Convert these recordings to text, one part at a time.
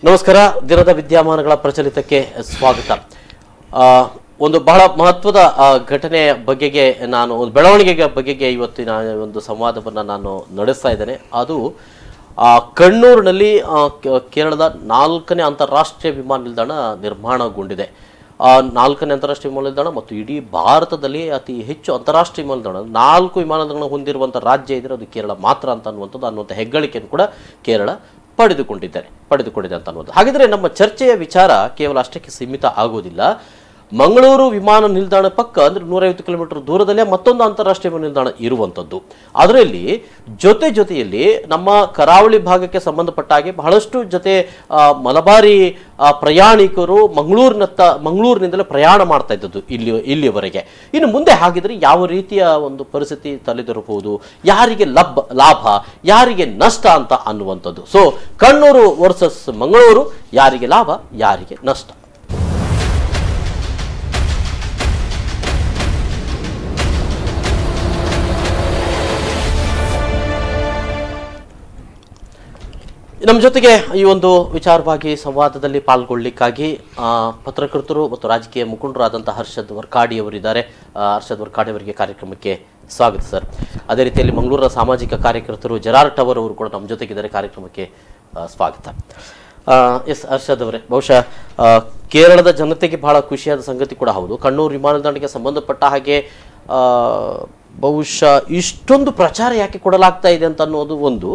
ನಮಸ್ಕಾರ. ದಿನದ ವಿದ್ಯಮಾನಗಳ ಪ್ರಚಲಿತಕ್ಕೆ ಸ್ವಾಗತ. ಒಂದು ಬಹಳ ಮಹತ್ವದ ಘಟನೆಯ ಬಗೆಗೆ ನಾನು ಬೆಳವಣಿಗೆಯ ಬಗೆಗೆ ಇವತ್ತಿನ ಒಂದು ಸಂವಾದವನ್ನು ನಾನು ನಡೆಸ್ತಾ ಇದ್ದೇನೆ. ಅದು ಕಣ್ಣೂರಿನಲ್ಲಿ ಕೇರಳದ 4ನೇ ಅಂತಾರಾಷ್ಟ್ರೀಯ ವಿಮಾನ ನಿಲ್ದಾಣ ನಿರ್ಮಾಣಗೊಂಡಿದೆ. 4ನೇ ಅಂತಾರಾಷ್ಟ್ರೀಯ ವಿಮಾನ ನಿಲ್ದಾಣ ಮತ್ತು ಇಡೀ ಭಾರತದಲ್ಲಿ ಅತಿ ಹೆಚ್ಚು ಅಂತಾರಾಷ್ಟ್ರೀಯ ವಿಮಾನ ನಿಲ್ದಾಣ 4 ವಿಮಾನ ನಿಲ್ದಾಣ ಹೊಂದಿರುವಂಥ ರಾಜ್ಯ ಇದ್ದರೆ ಅದು ಕೇರಳ ಮಾತ್ರ ಅಂತ ಅನ್ನುವಂಥ ಹೆಗ್ಗಳಿಕೆಯನ್ನು ಕೂಡ ಕೇರಳ ಪಡೆದುಕೊಂಡಿದೆ ಅಂತ ಅನ್ನೋದು. ಹಾಗಿದ್ರೆ ನಮ್ಮ ಚರ್ಚೆಯ ವಿಚಾರ ಕೇವಲ ಅಷ್ಟಕ್ಕೆ ಸೀಮಿತ ಆಗೋದಿಲ್ಲ. ಮಂಗಳೂರು ವಿಮಾನ ನಿಲ್ದಾಣ ಪಕ್ಕ ಅಂದ್ರೆ 150 ಕಿಲೋಮೀಟರ್ ದೂರದಲ್ಲೇ ಮತ್ತೊಂದು ಅಂತಾರಾಷ್ಟ್ರೀಯ ವಿಮಾನ ನಿಲ್ದಾಣ ಇರುವಂಥದ್ದು. ಅದರಲ್ಲಿ ಜೊತೆಯಲ್ಲಿ ನಮ್ಮ ಕರಾವಳಿ ಭಾಗಕ್ಕೆ ಸಂಬಂಧಪಟ್ಟ ಹಾಗೆ ಬಹಳಷ್ಟು ಮಲಬಾರಿ ಪ್ರಯಾಣಿಕರು ಮಂಗಳೂರಿನಿಂದಲೇ ಪ್ರಯಾಣ ಮಾಡ್ತಾ ಇದ್ದದ್ದು ಇಲ್ಲಿಯವರೆಗೆ. ಇನ್ನು ಮುಂದೆ ಹಾಗಿದ್ರೆ ಯಾವ ರೀತಿಯ ಒಂದು ಪರಿಸ್ಥಿತಿ ತಲೆದೊರಬಹುದು, ಯಾರಿಗೆ ಲಾಭ ಯಾರಿಗೆ ನಷ್ಟ ಅಂತ ಅನ್ನುವಂಥದ್ದು. ಸೊ ಕಣ್ಣೂರು ವರ್ಸಸ್ ಮಂಗಳೂರು, ಯಾರಿಗೆ ಲಾಭ ಯಾರಿಗೆ ನಷ್ಟ. ನಮ್ಮ ಜೊತೆಗೆ ಈ ಒಂದು ವಿಚಾರವಾಗಿ ಸಂವಾದದಲ್ಲಿ ಪಾಲ್ಗೊಳ್ಳಿಕ್ಕಾಗಿ ಪತ್ರಕರ್ತರು ಮತ್ತು ರಾಜಕೀಯ ಮುಖಂಡರಾದಂತಹ ಹರ್ಷದ್ ವರ್ಕಾಡಿ ಅವರಿದ್ದಾರೆ. ಹರ್ಷದ್ ವರ್ಕಾಡಿ ಅವರಿಗೆ ಕಾರ್ಯಕ್ರಮಕ್ಕೆ ಸ್ವಾಗತ ಸರ್. ಅದೇ ರೀತಿಯಲ್ಲಿ ಮಂಗಳೂರಿನ ಸಾಮಾಜಿಕ ಕಾರ್ಯಕರ್ತರು ಜೆರಾರ್ಡ್ ಟವರ್ ಅವರು ಕೂಡ ನಮ್ಮ ಜೊತೆಗಿದ್ದಾರೆ. ಕಾರ್ಯಕ್ರಮಕ್ಕೆ ಸ್ವಾಗತ. ಎಸ್ ಹರ್ಷದ್ ಅವರೇ, ಬಹುಶಃ ಕೇರಳದ ಜನತೆಗೆ ಬಹಳ ಖುಷಿಯಾದ ಸಂಗತಿ ಕೂಡ ಹೌದು. ಕಣ್ಣೂರು ವಿಮಾನ ನಿಲ್ದಾಣಕ್ಕೆ ಸಂಬಂಧಪಟ್ಟ ಹಾಗೆ ಬಹುಶಃ ಇಷ್ಟೊಂದು ಪ್ರಚಾರ ಯಾಕೆ ಕೊಡಲಾಗ್ತಾ ಇದೆ ಅಂತ ಅನ್ನೋದು ಒಂದು,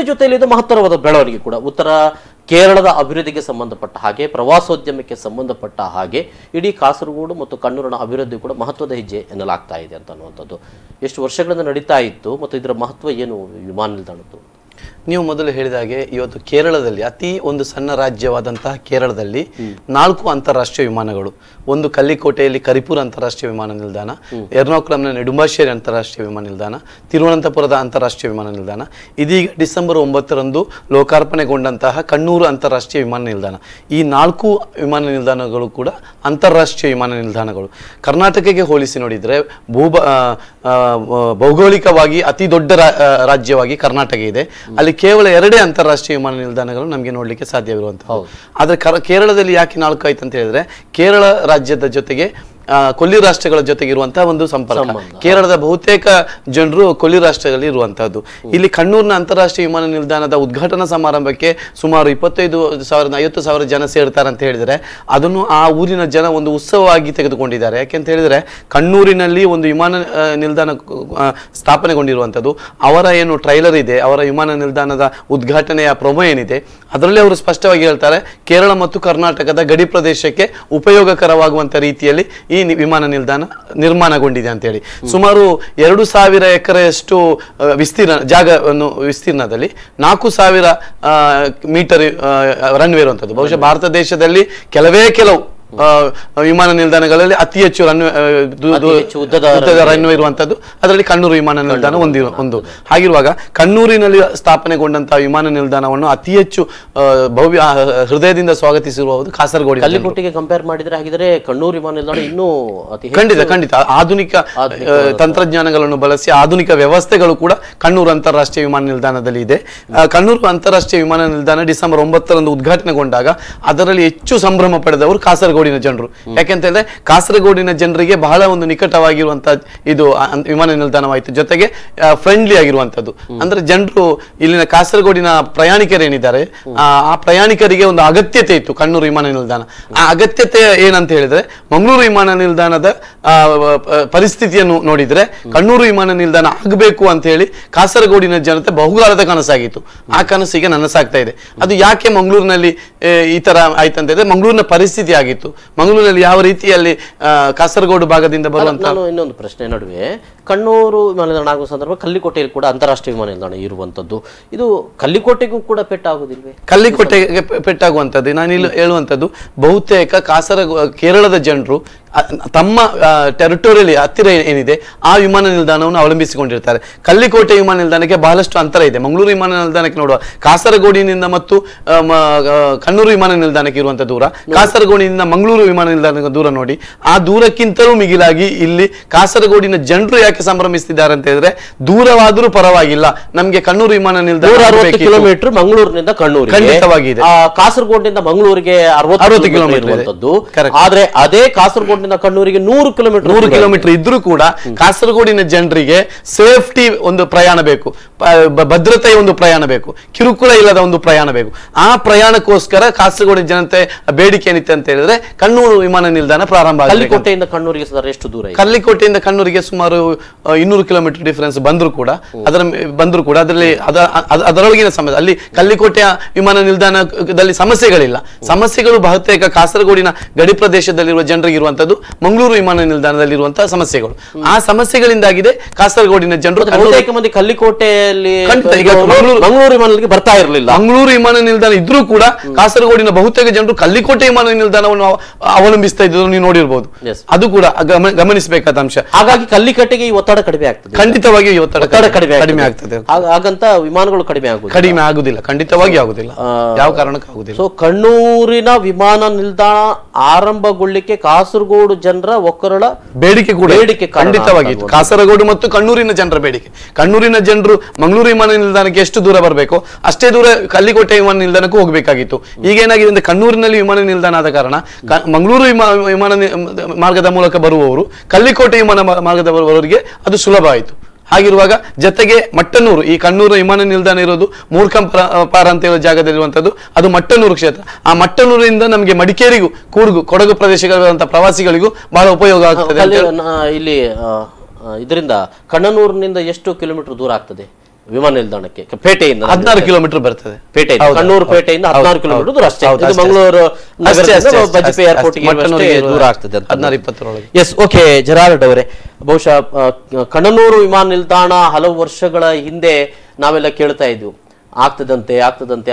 ಜೊತೆಯಲ್ಲಿ ಇದು ಮಹತ್ತರವಾದ ಬೆಳವಣಿಗೆ ಕೂಡ. ಉತ್ತರ ಕೇರಳದ ಅಭಿವೃದ್ಧಿಗೆ ಸಂಬಂಧಪಟ್ಟ ಹಾಗೆ, ಪ್ರವಾಸೋದ್ಯಮಕ್ಕೆ ಸಂಬಂಧಪಟ್ಟ ಹಾಗೆ ಇಡೀ ಕಾಸರಗೋಡು ಮತ್ತು ಕಣ್ಣೂರಿನ ಅಭಿವೃದ್ಧಿ ಕೂಡ ಮಹತ್ವದ ಹೆಜ್ಜೆ ಎನ್ನಲಾಗ್ತಾ ಇದೆ ಅಂತ ಅನ್ನುವಂಥದ್ದು. ಎಷ್ಟು ವರ್ಷಗಳಿಂದ ನಡೀತಾ ಇತ್ತು ಮತ್ತು ಇದರ ಮಹತ್ವ ಏನು ವಿಮಾನ ನಿಲ್ದಾಣದ್ದು? ನೀವು ಮೊದಲು ಹೇಳಿದ ಹಾಗೆ ಇವತ್ತು ಕೇರಳದಲ್ಲಿ ಅತಿ ಒಂದು ಸಣ್ಣ ರಾಜ್ಯವಾದಂತಹ ಕೇರಳದಲ್ಲಿ 4 ಅಂತಾರಾಷ್ಟ್ರೀಯ ವಿಮಾನಗಳು, ಒಂದು ಕಲ್ಲಿಕೋಟೆಯಲ್ಲಿ ಕರಿಪುರ ಅಂತಾರಾಷ್ಟ್ರೀಯ ವಿಮಾನ ನಿಲ್ದಾಣ, ಎರ್ನಾಕುಲಂನ ನೆಡುಂಬಾಶ್ಶೇರಿ ಅಂತಾರಾಷ್ಟ್ರೀಯ ವಿಮಾನ ನಿಲ್ದಾಣ, ತಿರುವನಂತಪುರದ ಅಂತಾರಾಷ್ಟ್ರೀಯ ವಿಮಾನ ನಿಲ್ದಾಣ, ಇದೀಗ ಡಿಸೆಂಬರ್ 9ರಂದು ಲೋಕಾರ್ಪಣೆಗೊಂಡಂತಹ ಕಣ್ಣೂರು ಅಂತಾರಾಷ್ಟ್ರೀಯ ವಿಮಾನ ನಿಲ್ದಾಣ. ಈ 4 ವಿಮಾನ ನಿಲ್ದಾಣಗಳು ಕೂಡ ಅಂತಾರಾಷ್ಟ್ರೀಯ ವಿಮಾನ ನಿಲ್ದಾಣಗಳು. ಕರ್ನಾಟಕಕ್ಕೆ ಹೋಲಿಸಿ ನೋಡಿದರೆ ಭೌಗೋಳಿಕವಾಗಿ ಅತಿ ದೊಡ್ಡ ರಾಜ್ಯವಾಗಿ ಕರ್ನಾಟಕ ಇದೆ. ಅಲ್ಲಿ ಕೇವಲ 2 ಅಂತಾರಾಷ್ಟ್ರೀಯ ವಿಮಾನ ನಿಲ್ದಾಣಗಳು ನಮಗೆ ನೋಡ್ಲಿಕ್ಕೆ ಸಾಧ್ಯವಿರುವಂತಹ. ಆದ್ರೆ ಕೇರಳದಲ್ಲಿ ಯಾಕೆ 4 ಆಯ್ತು ಅಂತ ಹೇಳಿದ್ರೆ, ಕೇರಳ ರಾಜ್ಯದ ಜೊತೆಗೆ ಕೊಲ್ಲಿ ರಾಷ್ಟ್ರಗಳ ಜೊತೆಗೆ ಇರುವಂತಹ ಒಂದು ಸಂಪರ್ಕ. ಕೇರಳದ ಬಹುತೇಕ ಜನರು ಕೊಲ್ಲಿ ರಾಷ್ಟ್ರಗಳಲ್ಲಿ ಇರುವಂತಹದ್ದು. ಇಲ್ಲಿ ಕಣ್ಣೂರಿನ ಅಂತಾರಾಷ್ಟ್ರೀಯ ವಿಮಾನ ನಿಲ್ದಾಣದ ಉದ್ಘಾಟನಾ ಸಮಾರಂಭಕ್ಕೆ ಸುಮಾರು 25,000-50,000 ಜನ ಸೇರ್ತಾರೆ ಅಂತ ಹೇಳಿದರೆ, ಅದನ್ನು ಆ ಊರಿನ ಜನ ಒಂದು ಉತ್ಸವವಾಗಿ ತೆಗೆದುಕೊಂಡಿದ್ದಾರೆ. ಯಾಕೆಂತ ಹೇಳಿದ್ರೆ ಕಣ್ಣೂರಿನಲ್ಲಿ ಒಂದು ವಿಮಾನ ನಿಲ್ದಾಣ ಸ್ಥಾಪನೆಗೊಂಡಿರುವಂಥದ್ದು. ಅವರ ಏನು ಟ್ರೈಲರ್ ಇದೆ, ಅವರ ವಿಮಾನ ನಿಲ್ದಾಣದ ಉದ್ಘಾಟನೆಯ ಪ್ರೊಮೋ ಏನಿದೆ, ಅದರಲ್ಲಿ ಅವರು ಸ್ಪಷ್ಟವಾಗಿ ಹೇಳ್ತಾರೆ, ಕೇರಳ ಮತ್ತು ಕರ್ನಾಟಕದ ಗಡಿ ಪ್ರದೇಶಕ್ಕೆ ಉಪಯೋಗಕರವಾಗುವಂತ ರೀತಿಯಲ್ಲಿ ಈ ವಿಮಾನ ನಿಲ್ದಾಣ ನಿರ್ಮಾಣಗೊಂಡಿದೆ ಅಂತ ಹೇಳಿ. ಸುಮಾರು 2,000 ಎಕರೆಯಷ್ಟು ವಿಸ್ತೀರ್ಣದಲ್ಲಿ 4,000 ಮೀಟರ್ ರನ್ವೇ ಇರುವಂಥದ್ದು. ಬಹುಶಃ ಭಾರತ ದೇಶದಲ್ಲಿ ಕೆಲವು ವಿಮಾನ ನಿಲ್ದಾಣಗಳಲ್ಲಿ ಅತಿ ಹೆಚ್ಚು ಉದ್ದದ ರನ್ವೇ ಇರುವಂತದ್ದು. ಅದರಲ್ಲಿ ಕಣ್ಣೂರು ವಿಮಾನ ನಿಲ್ದಾಣ ಒಂದು. ಹಾಗಿರುವಾಗ ಕಣ್ಣೂರಿನಲ್ಲಿ ಸ್ಥಾಪನೆಗೊಂಡಂತಹ ವಿಮಾನ ನಿಲ್ದಾಣವನ್ನು ಅತಿ ಹೆಚ್ಚು ಭವ್ಯ ಹೃದಯದಿಂದ ಸ್ವಾಗತಿಸಿರುವುದು ಕಾಸರಗೋಡು. ಕಲ್ಲಿಕೋಟೆಗೆ ಕಂಪೇರ್ ಮಾಡಿದ್ರೆ ಹಾಗಿದ್ರೆ ಕಣ್ಣೂರು ವಿಮಾನ ನಿಲ್ದಾಣ ಇನ್ನೂ ಖಂಡಿತ ಆಧುನಿಕ ತಂತ್ರಜ್ಞಾನಗಳನ್ನು ಬಳಸಿ ಆಧುನಿಕ ವ್ಯವಸ್ಥೆಗಳು ಕೂಡ ಕಣ್ಣೂರು ಅಂತಾರಾಷ್ಟ್ರೀಯ ವಿಮಾನ ನಿಲ್ದಾಣದಲ್ಲಿ ಇದೆ. ಕಣ್ಣೂರು ಅಂತಾರಾಷ್ಟ್ರೀಯ ವಿಮಾನ ನಿಲ್ದಾಣ ಡಿಸೆಂಬರ್ 9ರಂದು ಉದ್ಘಾಟನೆಗೊಂಡಾಗ ಅದರಲ್ಲಿ ಹೆಚ್ಚು ಸಂಭ್ರಮ ಪಡೆದವರು ಕಾಸರಗೋಡಿನ ಜನರು. ಯಾಕೆಂತ ಹೇಳಿದ್ರೆ ಕಾಸರಗೋಡಿನ ಜನರಿಗೆ ಬಹಳ ಒಂದು ನಿಕಟವಾಗಿರುವಂತಹ ಇದು ವಿಮಾನ ನಿಲ್ದಾಣವಾಯಿತು. ಜೊತೆಗೆ ಫ್ರೆಂಡ್ಲಿ ಆಗಿರುವಂತದ್ದು. ಅಂದ್ರೆ ಜನರು ಇಲ್ಲಿನ ಕಾಸರಗೋಡಿನ ಪ್ರಯಾಣಿಕರೇನಿದ್ದಾರೆ, ಆ ಪ್ರಯಾಣಿಕರಿಗೆ ಒಂದು ಅಗತ್ಯತೆ ಇತ್ತು ಕಣ್ಣೂರು ವಿಮಾನ ನಿಲ್ದಾಣ. ಆ ಅಗತ್ಯತೆ ಏನಂತ ಹೇಳಿದ್ರೆ, ಮಂಗಳೂರು ವಿಮಾನ ನಿಲ್ದಾಣದ ಪರಿಸ್ಥಿತಿಯನ್ನು ನೋಡಿದ್ರೆ ಕಣ್ಣೂರು ವಿಮಾನ ನಿಲ್ದಾಣ ಆಗಬೇಕು ಅಂತ ಹೇಳಿ ಕಾಸರಗೋಡಿನ ಜನತೆ ಬಹುಕಾಲದ ಕನಸಾಗಿತ್ತು. ಆ ಕನಸಿಗೆ ನನಸಾಗ್ತಾ ಇದೆ. ಅದು ಯಾಕೆ ಮಂಗಳೂರಿನಲ್ಲಿ ಈ ತರ ಆಯ್ತಂತ ಹೇಳಿದ್ರೆ, ಮಂಗಳೂರಿನ ಪರಿಸ್ಥಿತಿ ಆಗಿತ್ತು. ಮಂಗಳೂರಿನಲ್ಲಿ ಯಾವ ರೀತಿಯಲ್ಲಿ ಕಾಸರಗೋಡು ಭಾಗದಿಂದ ಬರುವಂತ. ಇನ್ನೊಂದು ಪ್ರಶ್ನೆ ನಡುವೆ, ಕಣ್ಣೂರು ವಿಮಾನ ನಿಲ್ದಾಣ ಆಗುವ ಸಂದರ್ಭ ಕಲ್ಲಿಕೋಟೆಯಲ್ಲಿ ಕೂಡ ಅಂತಾರಾಷ್ಟ್ರೀಯ ವಿಮಾನ ನಿಲ್ದಾಣ ಇರುವಂತದ್ದು. ಇದು ಕಲ್ಲಿಕೋಟೆಗೂ ಕೂಡ ಪೆಟ್ಟಾಗುವುದಿಲ್ವೇ? ಕಲ್ಲಿಕೋಟೆಗೆ ಪೆಟ್ಟಾಗುವಂಥದ್ದು ನಾನು ಇಲ್ಲಿ ಹೇಳುವಂಥದ್ದು, ಬಹುತೇಕ ಕೇರಳದ ಜನರು ತಮ್ಮ ಟೆರಿಟೋರಿಯಲ್ ಹತ್ತಿರ ಏನಿದೆ ಆ ವಿಮಾನ ನಿಲ್ದಾಣವನ್ನು ಅವಲಂಬಿಸಿಕೊಂಡಿರ್ತಾರೆ. ಕಲ್ಲಿಕೋಟೆ ವಿಮಾನ ನಿಲ್ದಾಣಕ್ಕೆ ಬಹಳಷ್ಟು ಅಂತರ ಇದೆ. ಮಂಗಳೂರು ವಿಮಾನ ನಿಲ್ದಾಣಕ್ಕೆ ನೋಡುವ ಕಾಸರಗೋಡಿನಿಂದ ಮತ್ತು ಕಣ್ಣೂರು ವಿಮಾನ ನಿಲ್ದಾಣಕ್ಕೆ ಇರುವಂತಹ ದೂರ, ಕಾಸರಗೋಡಿನಿಂದ ಮಂಗಳೂರು ವಿಮಾನ ನಿಲ್ದಾಣಕ್ಕೆ ದೂರ ನೋಡಿ. ಆ ದೂರಕ್ಕಿಂತಲೂ ಮಿಗಿಲಾಗಿ ಇಲ್ಲಿ ಕಾಸರಗೋಡಿನ ಜನರು ಯಾಕೆ ಸಂಭ್ರಮಿಸ್ತಿದ್ದಾರೆ ಅಂತ ಹೇಳಿದ್ರೆ, ದೂರವಾದರೂ ಪರವಾಗಿಲ್ಲ, ನಮ್ಗೆ ಕಣ್ಣೂರು ವಿಮಾನ ನಿಲ್ದಾಣ 60 ಕಿಲೋಮೀಟರ್ ಮಂಗಳೂರಿನಿಂದ ಕಣ್ಣೂರು ಖಂಡಿತವಾಗಿದೆ. ಕಾಸರಗೋಡಿನಿಂದ ಮಂಗಳೂರಿಗೆ 60 ಕಿಲೋಮೀಟರ್ ಇರುವಂತದ್ದು. ಆದ್ರೆ ಅದೇ ಕಾಸರಗೋಡಿನಿಂದ ಕಣ್ಣೂರಿಗೆ 100 ಕಿಲೋಮೀಟರ್ ಇದ್ರೂ ಕೂಡ ಕಾಸರಗೋಡಿನ ಜನರಿಗೆ ಸೇಫ್ಟಿ ಒಂದು ಪ್ರಯಾಣ ಬೇಕು, ಭದ್ರತೆಯ ಒಂದು ಪ್ರಯಾಣ ಬೇಕು, ಕಿರುಕುಳ ಇಲ್ಲದ ಒಂದು ಪ್ರಯಾಣ ಬೇಕು. ಆ ಪ್ರಯಾಣಕ್ಕೋಸ್ಕರ ಕಾಸರಗೋಡಿನ ಜನತೆ ಬೇಡಿಕೆ ಏನಿತ್ತು ಅಂತ ಹೇಳಿದ್ರೆ ಕಣ್ಣೂರು ವಿಮಾನ ನಿಲ್ದಾಣ ಪ್ರಾರಂಭ ಆಗಿದೆ. ಕಲ್ಲಿಕೋಟೆಯಿಂದ ಕಣ್ಣೂರಿಗೆ ಎಷ್ಟು ದೂರ? ಕಲ್ಲಿಕೋಟೆಯಿಂದ ಕಣ್ಣೂರಿಗೆ ಸುಮಾರು 200 ಕಿಲೋಮೀಟರ್ ಡಿಫರೆನ್ಸ್ ಬಂದ್ರು ಕೂಡ ಅದರಲ್ಲಿ ಅದರೊಳಗಿನ ಸಮಸ್ಯೆ, ಅಲ್ಲಿ ಕಲ್ಲಿಕೋಟೆಯ ವಿಮಾನ ನಿಲ್ದಾಣದಲ್ಲಿ ಸಮಸ್ಯೆಗಳಿಲ್ಲ. ಸಮಸ್ಯೆಗಳು ಬಹುತೇಕ ಕಾಸರಗೋಡಿನ ಗಡಿ ಪ್ರದೇಶದಲ್ಲಿರುವ ಜನರಿಗೆ ಇರುವಂತದ್ದು ಮಂಗಳೂರು ವಿಮಾನ ನಿಲ್ದಾಣದಲ್ಲಿರುವಂತಹ ಸಮಸ್ಯೆಗಳು. ಆ ಸಮಸ್ಯೆಗಳಿಂದಾಗಿದೆ ಕಾಸರಗೋಡಿನ ಜನರು ಬಹುತೇಕ ಮಂದಿ ಕಲ್ಲಿಕೋಟೆಯಲ್ಲಿ ಮಂಗಳೂರು ವಿಮಾನಕ್ಕೆ ಬರ್ತಾ ಇರಲಿಲ್ಲ. ಮಂಗಳೂರು ವಿಮಾನ ನಿಲ್ದಾಣ ಇದ್ರೂ ಕೂಡ ಕಾಸರಗೋಡಿನ ಬಹುತೇಕ ಜನರು ಕಲ್ಲಿಕೋಟೆ ವಿಮಾನ ನಿಲ್ದಾಣವನ್ನು ಅವಲಂಬಿಸ್ತಾ ಇದ್ರು, ನೀವು ನೋಡಿರ್ಬೋದು. ಅದು ಕೂಡ ಗಮನಿಸಬೇಕಾದ ಅಂಶ. ಹಾಗಾಗಿ ಕಲ್ಲಿಕಟ್ಟೆಗೆ ಈ ಒತ್ತಡ ಕಡಿಮೆ ಆಗ್ತದೆ. ಖಂಡಿತವಾಗಿ ಈ ಒತ್ತಡ ಕಡಿಮೆ ಆಗ್ತದೆ. ಹಾಗಂತ ವಿಮಾನಗಳು ಕಡಿಮೆ ಆಗುದಿಲ್ಲ, ಖಂಡಿತವಾಗಿ ಆಗುದಿಲ್ಲ, ಯಾವ ಕಾರಣಕ್ಕೂ ಆಗುದಿಲ್ಲ. ಸೊ ಕಣ್ಣೂರಿನ ವಿಮಾನ ನಿಲ್ದಾಣ ಆರಂಭಗೊಳ್ಳಿಕ್ಕೆ ಕಾಸರಗೋಡು ಜನರ ಒಕ್ಕರಳ ಬೇಡಿಕೆ ಕೂಡ ಖಂಡಿತವಾಗಿ ಕಾಸರಗೋಡು ಮತ್ತು ಕಣ್ಣೂರಿನ ಜನರ ಬೇಡಿಕೆ. ಕಣ್ಣೂರಿನ ಜನರು ಮಂಗಳೂರು ವಿಮಾನ ನಿಲ್ದಾಣಕ್ಕೆ ಎಷ್ಟು ದೂರ ಬರಬೇಕು ಅಷ್ಟೇ ದೂರ ಕಲ್ಲಿಕೋಟೆ ವಿಮಾನ ನಿಲ್ದಾಣಕ್ಕೂ ಹೋಗಬೇಕಾಗಿತ್ತು. ಈಗ ಏನಾಗಿದೆ ಅಂದ್ರೆ ಕಣ್ಣೂರಿನಲ್ಲಿ ವಿಮಾನ ನಿಲ್ದಾಣ ಆದ ಕಾರಣ ಮಂಗಳೂರು ವಿಮಾನ ಮಾರ್ಗದ ಮೂಲಕ ಬರುವವರು ಕಲ್ಲಿಕೋಟೆ ವಿಮಾನ ಮಾರ್ಗದ ಬರುವವರಿಗೆ ಅದು ಸುಲಭ ಆಯಿತು. ಹಾಗಿರುವಾಗ ಜೊತೆಗೆ ಮಟ್ಟನೂರು, ಈ ಕಣ್ಣೂರು ವಿಮಾನ ನಿಲ್ದಾಣ ಇರೋದು ಮೂರ್ಖಂಪಾರ ಅಂತ ಹೇಳೋ ಜಾಗದಲ್ಲಿರುವಂತದ್ದು, ಅದು ಮಟ್ಟನೂರು ಕ್ಷೇತ್ರ. ಆ ಮಟ್ಟನೂರಿಂದ ನಮಗೆ ಮಡಿಕೇರಿಗೂ ಕೂರ್ಗು ಕೊಡಗು ಪ್ರದೇಶಗಳಿರುವಂತಹ ಪ್ರವಾಸಿಗಳಿಗೂ ಬಹಳ ಉಪಯೋಗ ಆಗ್ತದೆ. ಇಲ್ಲಿ ಇದರಿಂದ ಕಣ್ಣನೂರಿನಿಂದ ಎಷ್ಟು ಕಿಲೋಮೀಟರ್ ದೂರ ಆಗ್ತದೆ ವಿಮಾನ ನಿಲ್ದಾಣಕ್ಕೆ? ಪೇಟೆಯಿಂದ 16 ಕಿಲೋಮೀಟರ್ ಬರ್ತದೆ. ಕಣ್ಣೂರು ಪೇಟೆಯಿಂದ 16 ಕಿಲೋಮೀಟರ್ ದೂರ ಅಷ್ಟೇ. ಮಂಗಳೂರು ಬಜ್ಪೆ ಏರ್ಪೋರ್ಟ್ಗೆ ದೂರ ಆಗ್ತದೆ 16-20. ಎಸ್, ಓಕೆ ಜೆರಾರ್ಡ್ ಅವರೇ, ಬಹುಶಃ ಕಣ್ಣನೂರು ವಿಮಾನ ನಿಲ್ದಾಣ ಹಲವು ವರ್ಷಗಳ ಹಿಂದೆ ನಾವೆಲ್ಲ ಕೇಳ್ತಾ ಇದ್ವಿ, ಆಗ್ತದಂತೆ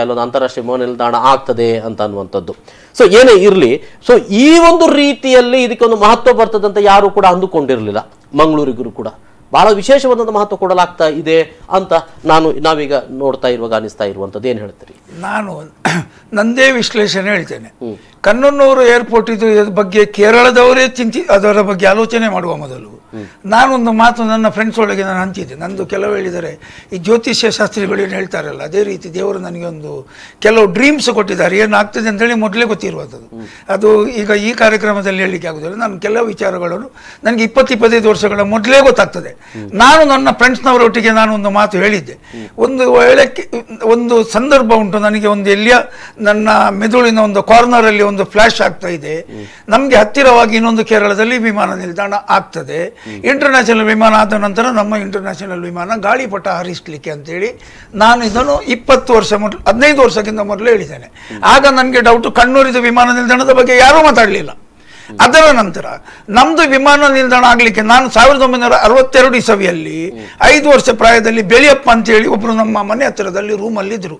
ಅಲ್ಲೊಂದು ಅಂತಾರಾಷ್ಟ್ರೀಯ ವಿಮಾನ ನಿಲ್ದಾಣ ಆಗ್ತದೆ ಅಂತ ಅನ್ನುವಂಥದ್ದು. ಸೊ ಏನೇ ಇರಲಿ, ಸೊ ಈ ಒಂದು ರೀತಿಯಲ್ಲಿ ಇದಕ್ಕೊಂದು ಮಹತ್ವ ಬರ್ತದಂತ ಯಾರು ಕೂಡ ಅಂದುಕೊಂಡಿರಲಿಲ್ಲ. ಮಂಗಳೂರಿಗೂ ಕೂಡ ಬಹಳ ವಿಶೇಷವಾದಂಥ ಮಹತ್ವ ಕೊಡಲಾಗ್ತಾ ಇದೆ ಅಂತ ನಾವೀಗ ನೋಡ್ತಾ ಇರುವಾಗ ಅನಿಸ್ತಾ ಇರುವಂಥದ್ದು. ಏನು ಹೇಳ್ತೀರಿ? ನಾನು ನಂದೇ ವಿಶ್ಲೇಷಣೆ ಹೇಳ್ತೇನೆ. ಕಣ್ಣನೂರು ಏರ್ಪೋರ್ಟ್ ಇದು ಬಗ್ಗೆ ಕೇರಳದವರೇ ಅದರ ಬಗ್ಗೆ ಆಲೋಚನೆ ಮಾಡುವ ಮೊದಲು ನಾನೊಂದು ಮಾತು ನನ್ನ ಫ್ರೆಂಡ್ಸ್ ಒಳಗೆ ನಾನು ಹಂಚಿದ್ದೆ. ನಂದು ಕೆಲವು ಹೇಳಿದರೆ ಈ ಜ್ಯೋತಿಷ್ಯ ಶಾಸ್ತ್ರಿಗಳು ಏನು ಹೇಳ್ತಾರಲ್ಲ, ಅದೇ ರೀತಿ ದೇವರು ನನಗೆ ಒಂದು ಕೆಲವು ಡ್ರೀಮ್ಸ್ ಕೊಟ್ಟಿದ್ದಾರೆ, ಏನಾಗ್ತದೆ ಅಂತೇಳಿ ಮೊದಲೇ ಗೊತ್ತಿರುವಂಥದ್ದು. ಅದು ಈಗ ಈ ಕಾರ್ಯಕ್ರಮದಲ್ಲಿ ಹೇಳಲಿಕ್ಕೆ ಆಗೋದಿಲ್ಲ. ನಾನು ಕೆಲವು ವಿಚಾರಗಳನ್ನು ನನಗೆ 20-25 ವರ್ಷಗಳ ಮೊದಲೇ ಗೊತ್ತಾಗ್ತದೆ. ನಾನು ನನ್ನ ಫ್ರೆಂಡ್ಸ್ನವರೊಟ್ಟಿಗೆ ನಾನೊಂದು ಮಾತು ಹೇಳಿದ್ದೆ. ಒಂದು ಸಂದರ್ಭ ಉಂಟು, ನನಗೆ ಒಂದು ನನ್ನ ಮೆದುಳಿನ ಒಂದು ಕಾರ್ನರಲ್ಲಿ ಒಂದು ಫ್ಲಾಶ್ ಆಗ್ತಾ ಇದೆ. ನಮಗೆ ಹತ್ತಿರವಾಗಿ ಇನ್ನೊಂದು ಕೇರಳದಲ್ಲಿ ವಿಮಾನ ನಿಲ್ದಾಣ ಆಗ್ತದೆ. ಇಂಟರ್ನ್ಯಾಷನಲ್ ವಿಮಾನ ಆದ ನಂತರ ನಮ್ಮ ಇಂಟರ್ನ್ಯಾಷನಲ್ ವಿಮಾನ ಗಾಳಿಪಟ ಹಾರಿಸಲಿಕ್ಕೆ ಅಂತೇಳಿ ನಾನು ಇದನ್ನು 15 ವರ್ಷಕ್ಕಿಂತ ಮೊದಲು ಹೇಳಿದ್ದೇನೆ. ಆಗ ನನಗೆ ಡೌಟ್, ಕಣ್ಣೂರಿದ ವಿಮಾನ ನಿಲ್ದಾಣದ ಬಗ್ಗೆ ಯಾರೂ ಮಾತಾಡಲಿಲ್ಲ. ಅದರ ನಂತರ ನಮ್ದು ವಿಮಾನ ನಿಲ್ದಾಣ ಆಗ್ಲಿಕ್ಕೆ ನಾನು 1962 ಇಸವಿಯಲ್ಲಿ 5 ವರ್ಷ ಪ್ರಾಯದಲ್ಲಿ ಬೆಳಿಯಪ್ಪ ಅಂತೇಳಿ ಒಬ್ರು ನಮ್ಮ ಮನೆ ಹತ್ತಿರದಲ್ಲಿ ರೂಮಲ್ಲಿ ಇದ್ರು.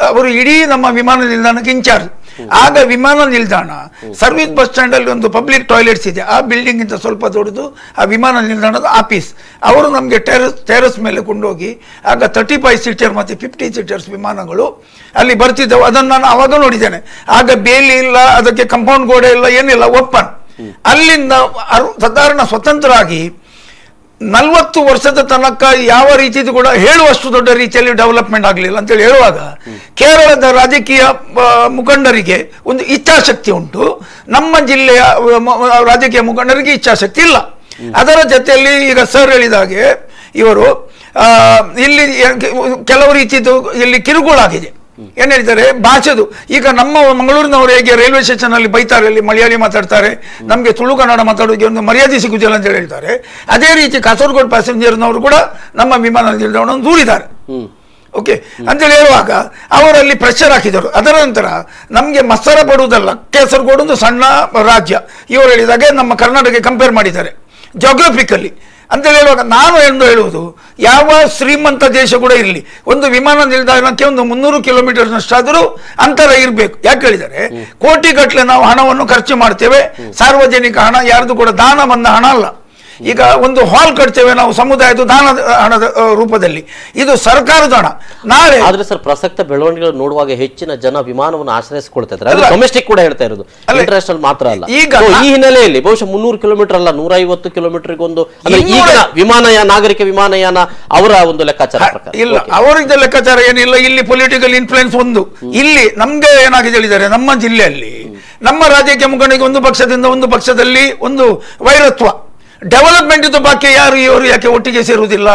ಅವರು ಇಡೀ ನಮ್ಮ ವಿಮಾನ ನಿಲ್ದಾಣಕ್ಕೆ ಇನ್ಚಾರ್ಜ್. ಆಗ ವಿಮಾನ ನಿಲ್ದಾಣ ಸರ್ವಿಸ್ ಬಸ್ ಸ್ಟ್ಯಾಂಡ್ ಅಲ್ಲಿ ಒಂದು ಪಬ್ಲಿಕ್ ಟಾಯ್ಲೆಟ್ಸ್ ಇದೆ, ಆ ಬಿಲ್ಡಿಂಗ್ ಇಂದ ಸ್ವಲ್ಪ ದೊಡ್ಡದು ಆ ವಿಮಾನ ನಿಲ್ದಾಣದ ಆಫೀಸ್. ಅವರು ನಮಗೆ ಟೆರೆಸ್ ಮೇಲೆ ಕೊಂಡೋಗಿ ಆಗ 35 ಸೀಟರ್ ಮತ್ತೆ 50 ಸೀಟರ್ಸ್ ವಿಮಾನಗಳು ಅಲ್ಲಿ ಬರ್ತಿದ್ದವು. ಅದನ್ನು ನಾನು ಅವಾಗ ನೋಡಿದ್ದೇನೆ. ಆಗ ಬೇಲಿ ಇಲ್ಲ, ಅದಕ್ಕೆ ಕಾಂಪೌಂಡ್ ಗೋಡೆ ಇಲ್ಲ, ಏನಿಲ್ಲ, ಓಪನ್. ಅಲ್ಲಿಂದ ಸಾಧಾರಣ ಸ್ವತಂತ್ರ ಆಗಿ 40 ವರ್ಷದ ತನಕ ಯಾವ ರೀತಿದು ಕೂಡ ಹೇಳುವಷ್ಟು ದೊಡ್ಡ ರೀತಿಯಲ್ಲಿ ಡೆವಲಪ್ಮೆಂಟ್ ಆಗಲಿಲ್ಲ ಅಂತೇಳಿ ಹೇಳುವಾಗ ಕೇರಳದ ರಾಜಕೀಯ ಮುಖಂಡರಿಗೆ ಒಂದು ಇಚ್ಛಾಶಕ್ತಿ ಉಂಟು, ನಮ್ಮ ಜಿಲ್ಲೆಯ ರಾಜಕೀಯ ಮುಖಂಡರಿಗೆ ಇಚ್ಛಾಶಕ್ತಿ ಇಲ್ಲ. ಅದರ ಜೊತೆಯಲ್ಲಿ ಈಗ ಸರ್ ಹೇಳಿದಾಗೆ ಇವರು ಇಲ್ಲಿ ಕೆಲವು ರೀತಿದು ಇಲ್ಲಿ ಕಿರುಕುಳಾಗಿದೆ. ಏನ್ ಹೇಳ್ತಾರೆ ಭಾಷೆದು, ಈಗ ನಮ್ಮ ಮಂಗಳೂರಿನವರು ಹೇಗೆ ರೈಲ್ವೆ ಸ್ಟೇಷನ್ ಅಲ್ಲಿ ಬೈತಾರೆ, ಅಲ್ಲಿ ಮಲಯಾಳಿ ಮಾತಾಡ್ತಾರೆ, ನಮಗೆ ತುಳು ಕನ್ನಡ ಮಾತಾಡೋಕೆ ಒಂದು ಮರ್ಯಾದೆ ಸಿಗುದಿಲ್ಲ ಅಂತ ಹೇಳ್ತಾರೆ. ಅದೇ ರೀತಿ ಕಾಸರಗೋಡು ಪ್ಯಾಸೆಂಜರ್ನವರು ಕೂಡ ನಮ್ಮ ವಿಮಾನ ನಿಲ್ದಾಣವನ್ನು ದೂರಿದ್ದಾರೆ. ಓಕೆ ಅಂತೇಳಿ ಹೇಳುವಾಗ ಅವರಲ್ಲಿ ಪ್ರೆಷರ್ ಹಾಕಿದರು. ಅದರ ನಂತರ ನಮಗೆ ಮತ್ಸರ ಪಡುವುದಲ್ಲ, ಕಾಸರಗೋಡು ಒಂದು ಸಣ್ಣ ರಾಜ್ಯ, ಇವರು ಹೇಳಿದಾಗೆ ನಮ್ಮ ಕರ್ನಾಟಕಕ್ಕೆ ಕಂಪೇರ್ ಮಾಡಿದ್ದಾರೆ ಜಾಗ್ರಫಿಕಲಿ. ಅಂತ ಹೇಳುವಾಗ ನಾನು ಎಂದು ಹೇಳುವುದು, ಯಾವ ಶ್ರೀಮಂತ ದೇಶ ಕೂಡ ಇರಲಿ, ಒಂದು ವಿಮಾನ ನಿಲ್ದಾಣಕ್ಕೆ ಒಂದು 300 ಕಿಲೋಮೀಟರ್ನಷ್ಟಾದರೂ ಅಂತರ ಇರಬೇಕು. ಯಾಕೆ ಹೇಳಿದರೆ ಕೋಟಿಗಟ್ಟಲೆ ನಾವು ಹಣವನ್ನು ಖರ್ಚು ಮಾಡ್ತೇವೆ, ಸಾರ್ವಜನಿಕ ಹಣ, ಯಾರ್ದು ಕೂಡ ದಾನ ಬಂದ ಹಣ ಅಲ್ಲ. ಈಗ ಒಂದು ಹಾಲ್ ಕಟ್ತೇವೆ ನಾವು ಸಮುದಾಯದ ದಾನದ ಹಣದ ರೂಪದಲ್ಲಿ, ಇದು ಸರ್ಕಾರದ ಹಣ. ನಾಳೆ ಆದ್ರೆ ಸರ್ ಪ್ರಸಕ್ತ ಬೆಳವಣಿಗೆ ನೋಡುವಾಗ ಹೆಚ್ಚಿನ ಜನ ವಿಮಾನವನ್ನು ಆಶ್ರಯಿಸಿಕೊಳ್ತಾ ಡೊಮೆಸ್ಟಿಕ್ ಕೂಡ ಹೇಳ್ತಾ ಇರೋದು, ಇಂಟರ್ನ್ಯಾಷನಲ್ ಮಾತ್ರ ಅಲ್ಲ. ಈಗ ಈ ಹಿನ್ನೆಲೆಯಲ್ಲಿ ಬಹುಶಃ 300 ಕಿಲೋಮೀಟರ್ ಅಲ್ಲ 150 ಕಿಲೋಮೀಟರ್ಗೆ ಒಂದು ವಿಮಾನಯಾನ, ನಾಗರಿಕ ವಿಮಾನಯಾನ ಅವರ ಒಂದು ಲೆಕ್ಕಾಚಾರ ಪ್ರಕಾರ ಇಲ್ಲ, ಅವರಿದ್ದ ಲೆಕ್ಕಾಚಾರ ಏನಿಲ್ಲ. ಇಲ್ಲಿ ಪೊಲಿಟಿಕಲ್ ಇನ್ಫ್ಲುಯೆನ್ಸ್ ಒಂದು, ಇಲ್ಲಿ ನಮ್ಗೆ ಏನಾಗಿದೆ ಹೇಳಿದ್ದಾರೆ, ನಮ್ಮ ಜಿಲ್ಲೆಯಲ್ಲಿ ನಮ್ಮ ರಾಜ್ಯಕ್ಕೆ ಮುಖಂಡರಿಗೆ ಒಂದು ಪಕ್ಷದಿಂದ ಒಂದು ಪಕ್ಷದಲ್ಲಿ ಒಂದು ವೈರತ್ವ, ಡೆವಲಪ್ಮೆಂಟ್ ಇದು ಬಾಕಿ ಯಾರು ಇವರು ಯಾಕೆ ಒಟ್ಟಿಗೆ ಸೇರುವುದಿಲ್ಲ.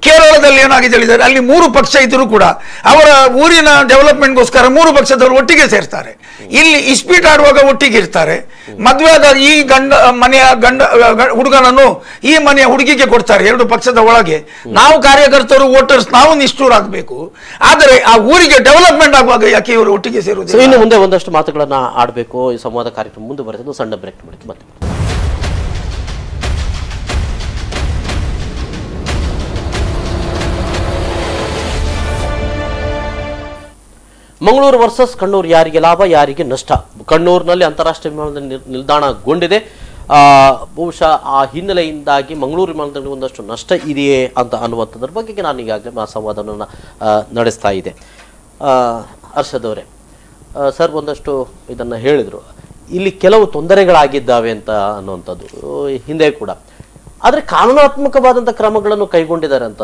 ಕೇರಳದಲ್ಲಿ ಏನಾಗಿದೆ ಹೇಳಿದ್ದಾರೆ, ಅಲ್ಲಿ 3 ಪಕ್ಷ ಇದ್ರೂ ಕೂಡ ಅವರ ಊರಿನ ಡೆವಲಪ್ಮೆಂಟ್ಗೋಸ್ಕರ 3 ಪಕ್ಷದವರು ಒಟ್ಟಿಗೆ ಸೇರ್ತಾರೆ. ಇಲ್ಲಿ ಇಸ್ಪೀಟ್ ಆಡುವಾಗ ಒಟ್ಟಿಗೆ ಇರ್ತಾರೆ. ಮದುವೆ ಆದ ಈ ಮನೆಯ ಹುಡುಗನನ್ನು ಈ ಮನೆಯ ಹುಡುಗಿಗೆ ಕೊಡ್ತಾರೆ 2 ಪಕ್ಷದ ಒಳಗೆ. ನಾವು ಕಾರ್ಯಕರ್ತರು, ವೋಟರ್ಸ್, ನಾವು ನಿಷ್ಠೂರಾಗಬೇಕು. ಆದರೆ ಆ ಊರಿಗೆ ಡೆವಲಪ್ಮೆಂಟ್ ಆಗುವಾಗ ಯಾಕೆ ಇವರು ಒಟ್ಟಿಗೆ ಸೇರುವುದಿಲ್ಲ? ಇನ್ನು ಮುಂದೆ ಒಂದಷ್ಟು ಮಾತುಗಳನ್ನ ಆಡಬೇಕು. ಈ ಸಂವಾದ ಕಾರ್ಯಕ್ರಮ ಮುಂದುವರೆದು ಸಣ್ಣ ಬ್ರೇಕ್ ಮಾಡಿ ಮತ್ತೆ. ಮಂಗಳೂರು ವರ್ಸಸ್ ಕಣ್ಣೂರು, ಯಾರಿಗೆ ಲಾಭ ಯಾರಿಗೆ ನಷ್ಟ? ಕಣ್ಣೂರಿನಲ್ಲಿ ಅಂತಾರಾಷ್ಟ್ರೀಯ ವಿಮಾನದ ನಿಲ್ದಾಣಗೊಂಡಿದೆ. ಬಹುಶಃ ಆ ಹಿನ್ನೆಲೆಯಿಂದಾಗಿ ಮಂಗಳೂರು ವಿಮಾನದಲ್ಲಿ ಒಂದಷ್ಟು ನಷ್ಟ ಇದೆಯೇ ಅಂತ ಅನ್ನುವಂಥದ್ರ ಬಗ್ಗೆ ನಾನು ಈಗಾಗಲೇ ಸಂವಾದವನ್ನು ನಡೆಸ್ತಾ ಇದ್ದೆ. ಅರ್ಷದ್ ಅವರೇ, ಸರ್ ಒಂದಷ್ಟು ಇದನ್ನು ಹೇಳಿದರು, ಇಲ್ಲಿ ಕೆಲವು ತೊಂದರೆಗಳಾಗಿದ್ದಾವೆ ಅಂತ ಅನ್ನುವಂಥದ್ದು ಹಿಂದೆ ಕೂಡ. ಆದರೆ ಕಾನೂನಾತ್ಮಕವಾದಂಥ ಕ್ರಮಗಳನ್ನು ಕೈಗೊಂಡಿದ್ದಾರೆ ಅಂತ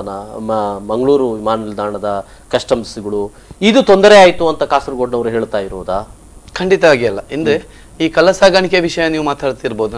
ಮಂಗಳೂರು ವಿಮಾನ ನಿಲ್ದಾಣದ ಕಸ್ಟಮ್ಸ್ಗಳು. ಇದು ತೊಂದರೆ ಆಯಿತು ಅಂತ ಕಾಸರಗೋಡ್ನವರು ಹೇಳ್ತಾ ಇರೋದಾ? ಖಂಡಿತವಾಗಿ ಅಲ್ಲ. ಹಿಂದೆ ಈ ಕಳ್ಳ ಸಾಗಾಣಿಕೆ ವಿಷಯ ನೀವು ಮಾತಾಡ್ತಿರ್ಬೋದು.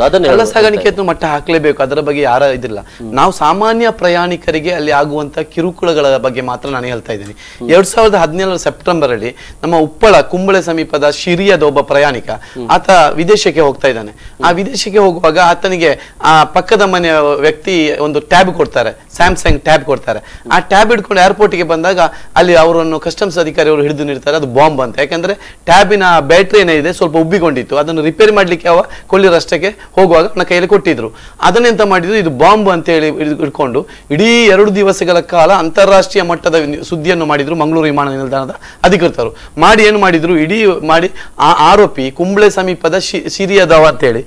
ಅದನ್ನ ಕಳ್ಳ ಸಾಗಾಣಿಕೆ ಮಟ್ಟ ಹಾಕ್ಲೇಬೇಕು, ಅದರ ಬಗ್ಗೆ ಯಾರ ಇದಿಲ್ಲ. ನಾವು ಸಾಮಾನ್ಯ ಪ್ರಯಾಣಿಕರಿಗೆ ಅಲ್ಲಿ ಆಗುವಂತ ಕಿರುಕುಳಗಳ ಬಗ್ಗೆ ಮಾತ್ರ ನಾನು ಹೇಳ್ತಾ ಇದ್ದೀನಿ. 2017 ಸೆಪ್ಟೆಂಬರ್ ಅಲ್ಲಿ ನಮ್ಮ ಉಪ್ಪಳ ಕುಂಬಳೆ ಸಮೀಪದ ಶಿರಿಯದ ಒಬ್ಬ ಪ್ರಯಾಣಿಕ, ಆತ ವಿದೇಶಕ್ಕೆ ಹೋಗ್ತಾ ಇದ್ದಾನೆ. ಆ ವಿದೇಶಕ್ಕೆ ಹೋಗುವಾಗ ಆತನಿಗೆ ಆ ಪಕ್ಕದ ಮನೆಯ ವ್ಯಕ್ತಿ ಒಂದು ಟ್ಯಾಬ್ ಕೊಡ್ತಾರೆ, ಸ್ಯಾಮ್ಸಂಗ್ ಟ್ಯಾಬ್ ಕೊಡ್ತಾರೆ. ಆ ಟ್ಯಾಬ್ ಹಿಡ್ಕೊಂಡು ಏರ್ಪೋರ್ಟ್ಗೆ ಬಂದಾಗ ಅಲ್ಲಿ ಅವರನ್ನು ಕಸ್ಟಮ್ಸ್ ಅಧಿಕಾರಿಯವರು ಹಿಡಿದು ನೀಡ್ತಾರೆ, ಅದು ಬಾಂಬ್ ಅಂತ. ಯಾಕಂದ್ರೆ ಟ್ಯಾಬಿನ ಬ್ಯಾಟ್ರಿ ಏನಿದೆ ಸ್ವಲ್ಪ ಉಬ್ಬಿಕೊಂಡಿತ್ತು, ಅದನ್ನು ರಿಪೇರಿ ಮಾಡ್ಲಿಕ್ಕೆ ಅವ ಕೊಳ್ಳಿ ರಸ್ತೆಗೆ ಹೋಗುವಾಗ ನನ್ನ ಕೈಯಲ್ಲಿ ಕೊಟ್ಟಿದ್ರು. ಅದನ್ನೆಂತ ಮಾಡಿದ್ರು, ಇದು ಬಾಂಬ್ ಅಂತ ಹೇಳಿ ಇಟ್ಕೊಂಡು ಇಡೀ 2 ದಿವಸಗಳ ಕಾಲ ಅಂತಾರಾಷ್ಟ್ರೀಯ ಮಟ್ಟದ ಸುದ್ದಿಯನ್ನು ಮಾಡಿದ್ರು ಮಂಗಳೂರು ವಿಮಾನ ನಿಲ್ದಾಣದ ಅಧಿಕೃತರು. ಮಾಡಿ ಏನು ಮಾಡಿದ್ರು, ಇಡೀ ಮಾಡಿ ಆ ಆರೋಪಿ ಕುಂಬಳೆ ಸಮೀಪದ ಸಿರಿಯಾದವ ಅಂತೇಳಿ,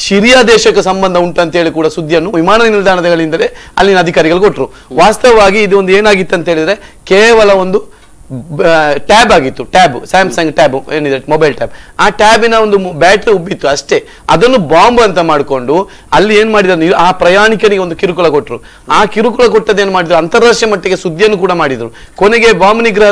ಸಿರಿಯಾ ದೇಶಕ್ಕೆ ಸಂಬಂಧ ಉಂಟಂತ ಹೇಳಿ ಕೂಡ ಸುದ್ದಿಯನ್ನು ವಿಮಾನ ನಿಲ್ದಾಣಗಳಿಂದಲೇ ಅಲ್ಲಿನ ಅಧಿಕಾರಿಗಳು ಕೊಟ್ಟರು. ವಾಸ್ತವವಾಗಿ ಇದು ಒಂದು ಏನಾಗಿತ್ತು ಅಂತ ಹೇಳಿದ್ರೆ, ಕೇವಲ ಒಂದು ಟ್ಯಾಬ್ ಆಗಿತ್ತು, ಟ್ಯಾಬ್ ಸ್ಯಾಮ್ಸಂಗ್ ಟ್ಯಾಬ್ ಏನಿದೆ ಮೊಬೈಲ್ ಟ್ಯಾಬ್, ಆ ಟ್ಯಾಬಿನ ಒಂದು ಬ್ಯಾಟ್ರಿ ಉಬ್ಬಿತ್ತು ಅಷ್ಟೇ. ಅದನ್ನು ಬಾಂಬ್ ಅಂತ ಮಾಡಿಕೊಂಡು ಅಲ್ಲಿ ಏನ್ ಮಾಡಿದ್ರು, ಆ ಪ್ರಯಾಣಿಕರಿಗೆ ಒಂದು ಕಿರುಕುಳ ಕೊಟ್ಟರು. ಆ ಕಿರುಕುಳ ಕೊಟ್ಟದೇನು ಮಾಡಿದ್ರು, ಅಂತಾರಾಷ್ಟ್ರೀಯ ಮಟ್ಟಿಗೆ ಸುದ್ದಿಯನ್ನು ಕೂಡ ಮಾಡಿದ್ರು. ಕೊನೆಗೆ ಬಾಂಬ್ ನಿಗ್ರಹ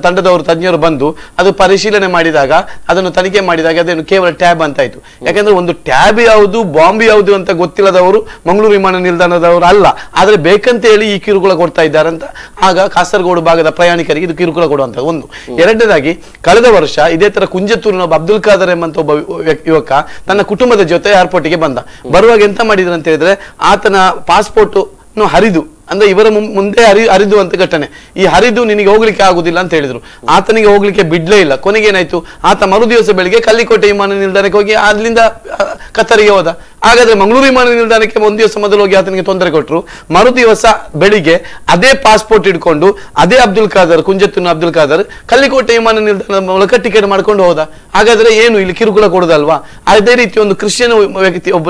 ತಂಡದವರು ತಜ್ಞರು ಬಂದು ಅದು ಪರಿಶೀಲನೆ ಮಾಡಿದಾಗ, ಅದನ್ನು ತನಿಖೆ ಮಾಡಿದಾಗ ಅದೇನು ಕೇವಲ ಟ್ಯಾಬ್ ಅಂತ ಆಯ್ತು. ಯಾಕಂದ್ರೆ ಒಂದು ಟ್ಯಾಬ್ ಯಾವುದು ಬಾಂಬ್ ಯಾವುದು ಅಂತ ಗೊತ್ತಿಲ್ಲದವರು ಮಂಗಳೂರು ವಿಮಾನ ನಿಲ್ದಾಣದವರು ಅಲ್ಲ, ಆದ್ರೆ ಬೇಕಂತ ಹೇಳಿ ಈ ಕಿರುಕುಳ ಕೊಡ್ತಾ ಇದ್ದಾರಂತ ಆಗ ಕಾಸರಗೋಡು ಭಾಗದ ಪ್ರಯಾಣಿಕರಿಗೆ ಇದು ಕಿರುಕುಳ ಕೊಡುವಂತ ಒಂದು. ಎರಡನೇದಾಗಿ, ಕಳೆದ ವರ್ಷ ಇದೇ ತರ ಕುಂಜತ್ತೂರಿನ ಒಬ್ಬ ಅಬ್ದುಲ್ ಖಾದರ್ ಎಂಬಂತ ಒಬ್ಬ ಯುವಕ ತನ್ನ ಕುಟುಂಬದ ಜೊತೆ ಏರ್ಪೋರ್ಟ್ಗೆ ಬಂದ. ಬರುವಾಗ ಎಂತ ಮಾಡಿದ್ರು ಅಂತ ಹೇಳಿದ್ರೆ, ಆತನ ಪಾಸ್ಪೋರ್ಟ್ ಹರಿದು, ಅಂದ್ರೆ ಇವರ ಮುಂದೆ ಹರಿದು ಅಂತ ಘಟನೆ, ಈ ಹರಿದು ನಿನಗೆ ಹೋಗ್ಲಿಕ್ಕೆ ಆಗುದಿಲ್ಲ ಅಂತ ಹೇಳಿದ್ರು. ಆತನಿಗೆ ಹೋಗ್ಲಿಕ್ಕೆ ಬಿಡ್ಲೇ ಇಲ್ಲ. ಕೊನೆಗೆ ಏನಾಯ್ತು, ಆತ ಮರು ದಿವಸ ಬೆಳಿಗ್ಗೆ ಕಲ್ಲಿಕೋಟೆ ವಿಮಾನ ನಿಲ್ದಾಣಕ್ಕೆ ಹೋಗಿ ಅಲ್ಲಿಂದ ಕತ್ತರಿಗೆ ಹೋದ. ಹಾಗಾದ್ರೆ ಮಂಗಳೂರು ವಿಮಾನ ನಿಲ್ದಾಣಕ್ಕೆ 1 ದಿವಸ ಮೊದಲು ಹೋಗಿ ಆತನಿಗೆ ತೊಂದರೆ ಕೊಟ್ಟರು. ಮರು ದಿವಸ ಬೆಳಿಗ್ಗೆ ಅದೇ ಪಾಸ್ಪೋರ್ಟ್ ಇಟ್ಕೊಂಡು ಅದೇ ಅಬ್ದುಲ್ ಖಾದರ್, ಕುಂಜತ್ತೂರಿನ ಅಬ್ದುಲ್ ಖಾದರ್ ಕಲ್ಲಿಕೋಟೆ ವಿಮಾನ ನಿಲ್ದಾಣದ ಮೂಲಕ ಟಿಕೆಟ್ ಮಾಡ್ಕೊಂಡು ಹೋದ. ಹಾಗಾದ್ರೆ ಏನು ಇಲ್ಲಿ ಕಿರುಕುಳ ಕೊಡುದಲ್ವಾ? ಅದೇ ರೀತಿ ಒಂದು ಕ್ರಿಶ್ಚಿಯನ್ ವ್ಯಕ್ತಿ ಒಬ್ಬ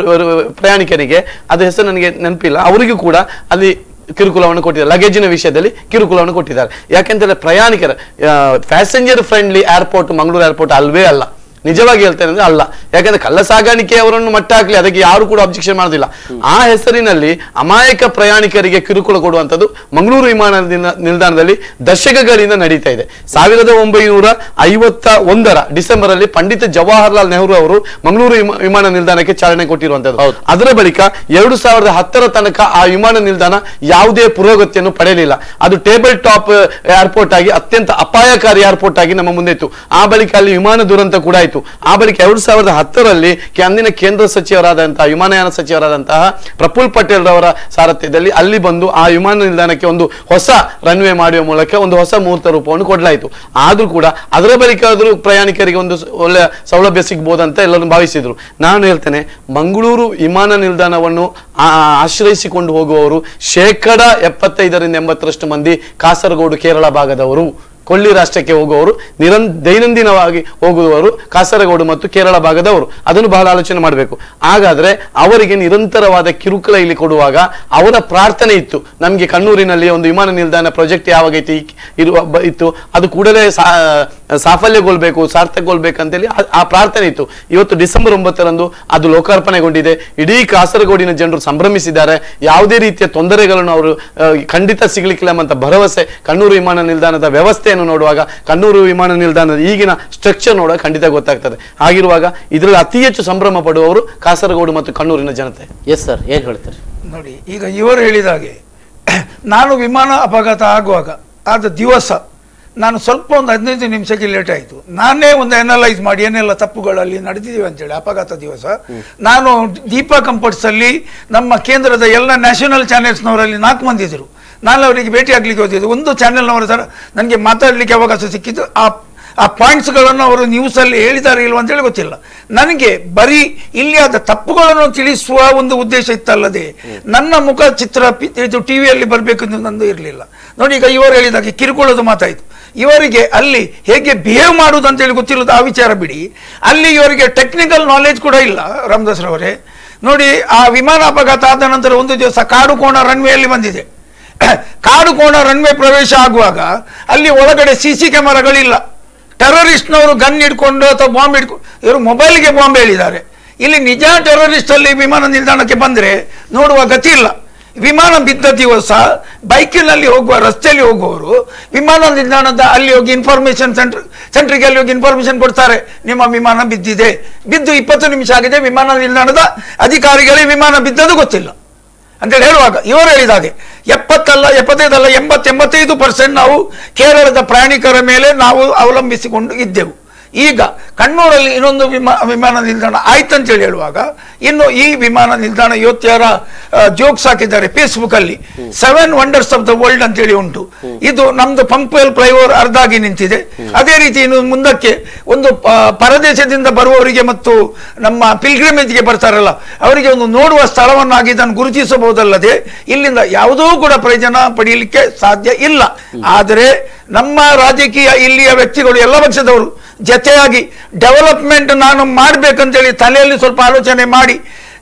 ಪ್ರಯಾಣಿಕನಿಗೆ, ಅದ ಹೆಸರು ನನಗೆ ನೆನಪಿಲ್ಲ, ಅವರಿಗೂ ಕೂಡ ಅಲ್ಲಿ ಕಿರುಕುಳವನ್ನು ಕೊಟ್ಟಿದ್ದಾರೆ, ಲಗೇಜಿನ ವಿಷಯದಲ್ಲಿ ಕಿರುಕುಳವನ್ನು ಕೊಟ್ಟಿದ್ದಾರೆ. ಯಾಕೆಂತಂದ್ರೆ ಪ್ರಯಾಣಿಕರ passenger friendly airport Mangaluru airport ಅಲ್ವೇ ಅಲ್ಲ. ನಿಜವಾಗಿ ಹೇಳ್ತೇನೆ ಅಂದ್ರೆ ಅಲ್ಲ. ಯಾಕಂದ್ರೆ ಕಳ್ಳ ಸಾಗಾಣಿಕೆ ಅವರನ್ನು ಮಟ್ಟ ಹಾಕ್ಲಿ, ಅದಕ್ಕೆ ಯಾರು ಕೂಡ ಅಬ್ಜೆಕ್ಷನ್ ಮಾಡೋದಿಲ್ಲ. ಆ ಹೆಸರಿನಲ್ಲಿ ಅಮಾಯಕ ಪ್ರಯಾಣಿಕರಿಗೆ ಕಿರುಕುಳ ಕೊಡುವಂಥದ್ದು ಮಂಗಳೂರು ವಿಮಾನ ನಿಲ್ದಾಣದಲ್ಲಿ ದಶಕಗಳಿಂದ ನಡೀತಾ ಇದೆ. 1951 ಡಿಸೆಂಬರ್ ಅಲ್ಲಿ ಪಂಡಿತ್ ಜವಾಹರ್ಲಾಲ್ ನೆಹರು ಅವರು ಮಂಗಳೂರು ವಿಮಾನ ನಿಲ್ದಾಣಕ್ಕೆ ಚಾಲನೆ ಕೊಟ್ಟಿರುವಂತದ್ದು. ಅದರ ಬಳಿಕ 2010 ತನಕ ಆ ವಿಮಾನ ನಿಲ್ದಾಣ ಯಾವುದೇ ಪುರೋಗತಿಯನ್ನು ಪಡೆಯಲಿಲ್ಲ. ಅದು ಟೇಬಲ್ ಟಾಪ್ ಏರ್ಪೋರ್ಟ್ ಆಗಿ ಅತ್ಯಂತ ಅಪಾಯಕಾರಿ ಏರ್ಪೋರ್ಟ್ ಆಗಿ ನಮ್ಮ ಮುಂದೆ ಇತ್ತು. ಆ ಬಳಿಕ ಅಲ್ಲಿ ವಿಮಾನ ದುರಂತ ಕೂಡ ಆಯ್ತು. ಆಯ್ತು. ಆ ಬಳಿಕ 2010ರಲ್ಲಿ ಅಂದಿನ ಕೇಂದ್ರ ಸಚಿವರಾದಂತಹ ವಿಮಾನಯಾನ ಸಚಿವರಾದಂತಹ ಪ್ರಫುಲ್ ಪಟೇಲ್ ರವರ ಸಾರಥ್ಯದಲ್ಲಿ ಅಲ್ಲಿ ಬಂದು ಆ ವಿಮಾನ ನಿಲ್ದಾಣಕ್ಕೆ ಒಂದು ಹೊಸ ರನ್ವೇ ಮಾಡುವ ಮೂಲಕ ಒಂದು ಹೊಸ ಮುಹೂರ್ತ ರೂಪವನ್ನು ಕೊಡಲಾಯಿತು. ಆದ್ರೂ ಕೂಡ ಅದರ ಬಳಿಕ ಆದ್ರೂ ಪ್ರಯಾಣಿಕರಿಗೆ ಒಂದು ಒಳ್ಳೆಯ ಸೌಲಭ್ಯ ಸಿಗ್ಬೋದಂತ ಎಲ್ಲರೂ ಭಾವಿಸಿದ್ರು. ನಾನು ಹೇಳ್ತೇನೆ, ಮಂಗಳೂರು ವಿಮಾನ ನಿಲ್ದಾಣವನ್ನು ಆಶ್ರಯಿಸಿಕೊಂಡು ಹೋಗುವವರು 75% 80% ಮಂದಿ ಕಾಸರಗೋಡು ಕೇರಳ ಭಾಗದವರು, ಕೊಳ್ಳಿ ರಾಷ್ಟ್ರಕ್ಕೆ ಹೋಗುವವರು, ದೈನಂದಿನವಾಗಿ ಹೋಗುವವರು ಕಾಸರಗೋಡು ಮತ್ತು ಕೇರಳ ಭಾಗದವರು. ಅದನ್ನು ಬಹಳ ಆಲೋಚನೆ ಮಾಡಬೇಕು. ಹಾಗಾದ್ರೆ ಅವರಿಗೆ ನಿರಂತರವಾದ ಕಿರುಕುಳ ಇಲ್ಲಿ ಕೊಡುವಾಗ ಅವರ ಪ್ರಾರ್ಥನೆ ಇತ್ತು, ನಮಗೆ ಕಣ್ಣೂರಿನಲ್ಲಿ ಒಂದು ವಿಮಾನ ನಿಲ್ದಾಣ ಪ್ರಾಜೆಕ್ಟ್ ಯಾವಾಗ ಇತ್ತು ಅದು ಕೂಡಲೇ ಸಾಫಲ್ಯಗೊಳ್ಬೇಕು, ಸಾರ್ಥಕಗೊಳ್ಬೇಕಂತೇಳಿ ಆ ಪ್ರಾರ್ಥನೆ ಇತ್ತು. ಇವತ್ತು ಡಿಸೆಂಬರ್ 9ರಂದು ಅದು ಲೋಕಾರ್ಪಣೆಗೊಂಡಿದೆ. ಇಡೀ ಕಾಸರಗೋಡಿನ ಜನರು ಸಂಭ್ರಮಿಸಿದ್ದಾರೆ. ಯಾವುದೇ ರೀತಿಯ ತೊಂದರೆಗಳನ್ನು ಅವರು ಖಂಡಿತ ಸಿಗ್ಲಿಕ್ಕಿಲ್ಲ ಅಂತ ಭರವಸೆ. ಕಣ್ಣೂರು ವಿಮಾನ ನಿಲ್ದಾಣದ ವ್ಯವಸ್ಥೆ ನೋಡುವಾಗ, ಕಣ್ಣೂರು ವಿಮಾನ ನಿಲ್ದಾಣದ ಈಗಿನ ಸ್ಟ್ರಕ್ಚರ್ ನೋಡುವಾಗ ಖಂಡಿತ ಗೊತ್ತಾಗ್ತದೆ. ಹಾಗಿರುವಾಗ ಇದರಲ್ಲಿ ಅತಿ ಹೆಚ್ಚು ಸಂಭ್ರಮ ಪಡುವವರು ಕಾಸರಗೋಡು ಮತ್ತು ಕಣ್ಣೂರಿನ ಜನತೆ. ಎಸ್ ಸರ್, ಏನ್ ಹೇಳ್ತಾರೆ ನೋಡಿ. ಈಗ ಇವರು ಹೇಳಿದ ಹಾಗೆ ನಾನು ವಿಮಾನ ಅಪಘಾತ ಆಗುವಾಗ ಆದ ದಿವಸ ನಾನು ಸ್ವಲ್ಪ ಒಂದು 15 ನಿಮಿಷಕ್ಕೆ ಲೇಟ್ ಆಯಿತು. ನಾನೇ ಒಂದು ಅನಲೈಸ್ ಮಾಡಿ ಏನೆಲ್ಲ ತಪ್ಪುಗಳಲ್ಲಿ ನಡೆದಿದ್ದೀವಿ ಅಂತೇಳಿ ಅಪಘಾತ ದಿವಸ ನಾನು ದೀಪಾ ಕಂಫರ್ಟ್ಸ್ ಅಲ್ಲಿ ನಮ್ಮ ಕೇಂದ್ರದ ಎಲ್ಲ ನ್ಯಾಷನಲ್ ಚಾನೆಲ್ಸ್ನವರಲ್ಲಿ 4 ಮಂದಿ ಇದ್ರು. ನಾನು ಅವರಿಗೆ ಭೇಟಿ ಆಗ್ಲಿಕ್ಕೆ ಹೋದಿದ್ದು. ಒಂದು ಚಾನೆಲ್ನವರ ಸರ್ ನನಗೆ ಮಾತಾಡಲಿಕ್ಕೆ ಅವಕಾಶ ಸಿಕ್ಕಿದ್ದು. ಆ ಪಾಯಿಂಟ್ಸ್ಗಳನ್ನು ಅವರು ನ್ಯೂಸಲ್ಲಿ ಹೇಳಿದ್ದಾರೆ ಇಲ್ವ ಅಂತೇಳಿ ಗೊತ್ತಿಲ್ಲ ನನಗೆ. ಬರೀ ಇಲ್ಲಿ ಆದ ತಪ್ಪುಗಳನ್ನು ತಿಳಿಸುವ ಒಂದು ಉದ್ದೇಶ ಇತ್ತಲ್ಲದೆ ನನ್ನ ಮುಖ ಚಿತ್ರ ಇದು ಟಿವಿಯಲ್ಲಿ ಬರಬೇಕು ಎಂದು ನಂದು ಇರಲಿಲ್ಲ. ನೋಡಿ, ಈಗ ಇವರು ಹೇಳಿದಾಗೆ ಕಿರುಕುಳದ ಮಾತಾಯಿತು. ಇವರಿಗೆ ಅಲ್ಲಿ ಹೇಗೆ ಬಿಹೇವ್ ಮಾಡುವುದು ಅಂತೇಳಿ ಗೊತ್ತಿಲ್ಲದ ಆ ವಿಚಾರ ಬಿಡಿ, ಅಲ್ಲಿ ಇವರಿಗೆ ಟೆಕ್ನಿಕಲ್ ನಾಲೆಜ್ ಕೂಡ ಇಲ್ಲ. ರಾಮದಾಸ್ ರವರೇ ನೋಡಿ, ಆ ವಿಮಾನ ಅಪಘಾತ ಆದ ನಂತರ ಒಂದು ದಿವಸ ಕಾಡು ಕೋಣ ರನ್ವೇಯಲ್ಲಿ ಬಂದಿದೆ. ಕಾಡು ಕೋಣ ರನ್ವೇ ಪ್ರವೇಶ ಆಗುವಾಗ ಅಲ್ಲಿ ಒಳಗಡೆ CC ಕ್ಯಾಮರಾಗಳಿಲ್ಲ. ಟೆರರಿಸ್ಟ್ನವರು ಗನ್ ಹಿಡ್ಕೊಂಡು ಅಥವಾ ಬಾಂಬ್ ಹಿಡ್ಕೊಂಡು ಇವರು ಮೊಬೈಲ್ಗೆ ಬಾಂಬ್ ಹೇಳಿದ್ದಾರೆ. ಇಲ್ಲಿ ನಿಜ ಟೆರರಿಸ್ಟ್ ಅಲ್ಲಿ ವಿಮಾನ ನಿಲ್ದಾಣಕ್ಕೆ ಬಂದರೆ ನೋಡುವ ಗತಿ ಇಲ್ಲ. ವಿಮಾನ ಬಿದ್ದ ದಿವಸ ಬೈಕಿನಲ್ಲಿ ಹೋಗುವ, ರಸ್ತೆಯಲ್ಲಿ ಹೋಗುವವರು ವಿಮಾನ ನಿಲ್ದಾಣದ ಅಲ್ಲಿ ಹೋಗಿ ಇನ್ಫಾರ್ಮೇಶನ್ ಸೆಂಟ್ರಿಗೆ ಅಲ್ಲಿ ಹೋಗಿ ಇನ್ಫಾರ್ಮೇಶನ್ ಕೊಡ್ತಾರೆ, ನಿಮ್ಮ ವಿಮಾನ ಬಿದ್ದಿದೆ. ಬಿದ್ದು 20 ನಿಮಿಷ ಆಗಿದೆ, ವಿಮಾನ ನಿಲ್ದಾಣದ ಅಧಿಕಾರಿಗಳಿಗೆ ವಿಮಾನ ಬಿದ್ದದ್ದು ಗೊತ್ತಿಲ್ಲ ಅಂತೇಳಿ ಹೇಳುವಾಗ ಇವರು ಹೇಳಿದಾಗೆ 75% ನಾವು ಕೇರಳದ ಪ್ರಯಾಣಿಕರ ಮೇಲೆ ನಾವು ಅವಲಂಬಿಸಿಕೊಂಡು ಇದ್ದೆವು. ಈಗ ಕಣ್ಣೂರಲ್ಲಿ ಇನ್ನೊಂದು ವಿಮಾನ ನಿಲ್ದಾಣ ಆಯ್ತಂತೇಳಿ ಹೇಳುವಾಗ ಇನ್ನು ಈ ವಿಮಾನ ನಿಲ್ದಾಣ ಇವತ್ತರ ಜೋಕ್ಸ್ ಹಾಕಿದ್ದಾರೆ ಫೇಸ್ಬುಕ್ ಅಲ್ಲಿ. 7 ವಂಡರ್ಸ್ ಆಫ್ ದ ವರ್ಲ್ಡ್ ಅಂತೇಳಿ ಉಂಟು. ಇದು ನಮ್ದು ಪಂಪ್ವೆಲ್ ಫ್ಲೈಓವರ್ ಅರ್ಧ ಆಗಿ ನಿಂತಿದೆ. ಅದೇ ರೀತಿ ಇನ್ನು ಮುಂದಕ್ಕೆ ಒಂದು ಪರದೇಶದಿಂದ ಬರುವವರಿಗೆ ಮತ್ತು ನಮ್ಮ ಪಿಲ್ಗ್ರಿಮೇಜ್ಗೆ ಬರ್ತಾರಲ್ಲ ಅವರಿಗೆ ಒಂದು ನೋಡುವ ಸ್ಥಳವನ್ನಾಗಿ ಇದನ್ನು ಗುರುತಿಸಬಹುದಲ್ಲದೆ ಇಲ್ಲಿಂದ ಯಾವುದೂ ಕೂಡ ಪ್ರಯೋಜನ ಪಡೆಯಲಿಕ್ಕೆ ಸಾಧ್ಯ ಇಲ್ಲ. ಆದರೆ ನಮ್ಮ ರಾಜಕೀಯ ಇಲ್ಲಿಯ ವ್ಯಕ್ತಿಗಳು ಎಲ್ಲ ಪಕ್ಷದವರು ಜೊತೆಯಾಗಿ ಡೆವಲಪ್ಮೆಂಟ್ ನಾನು ಮಾಡಬೇಕಂತೇಳಿ ತಲೆಯಲ್ಲಿ ಸ್ವಲ್ಪ ಆಲೋಚನೆ ಮಾಡಿ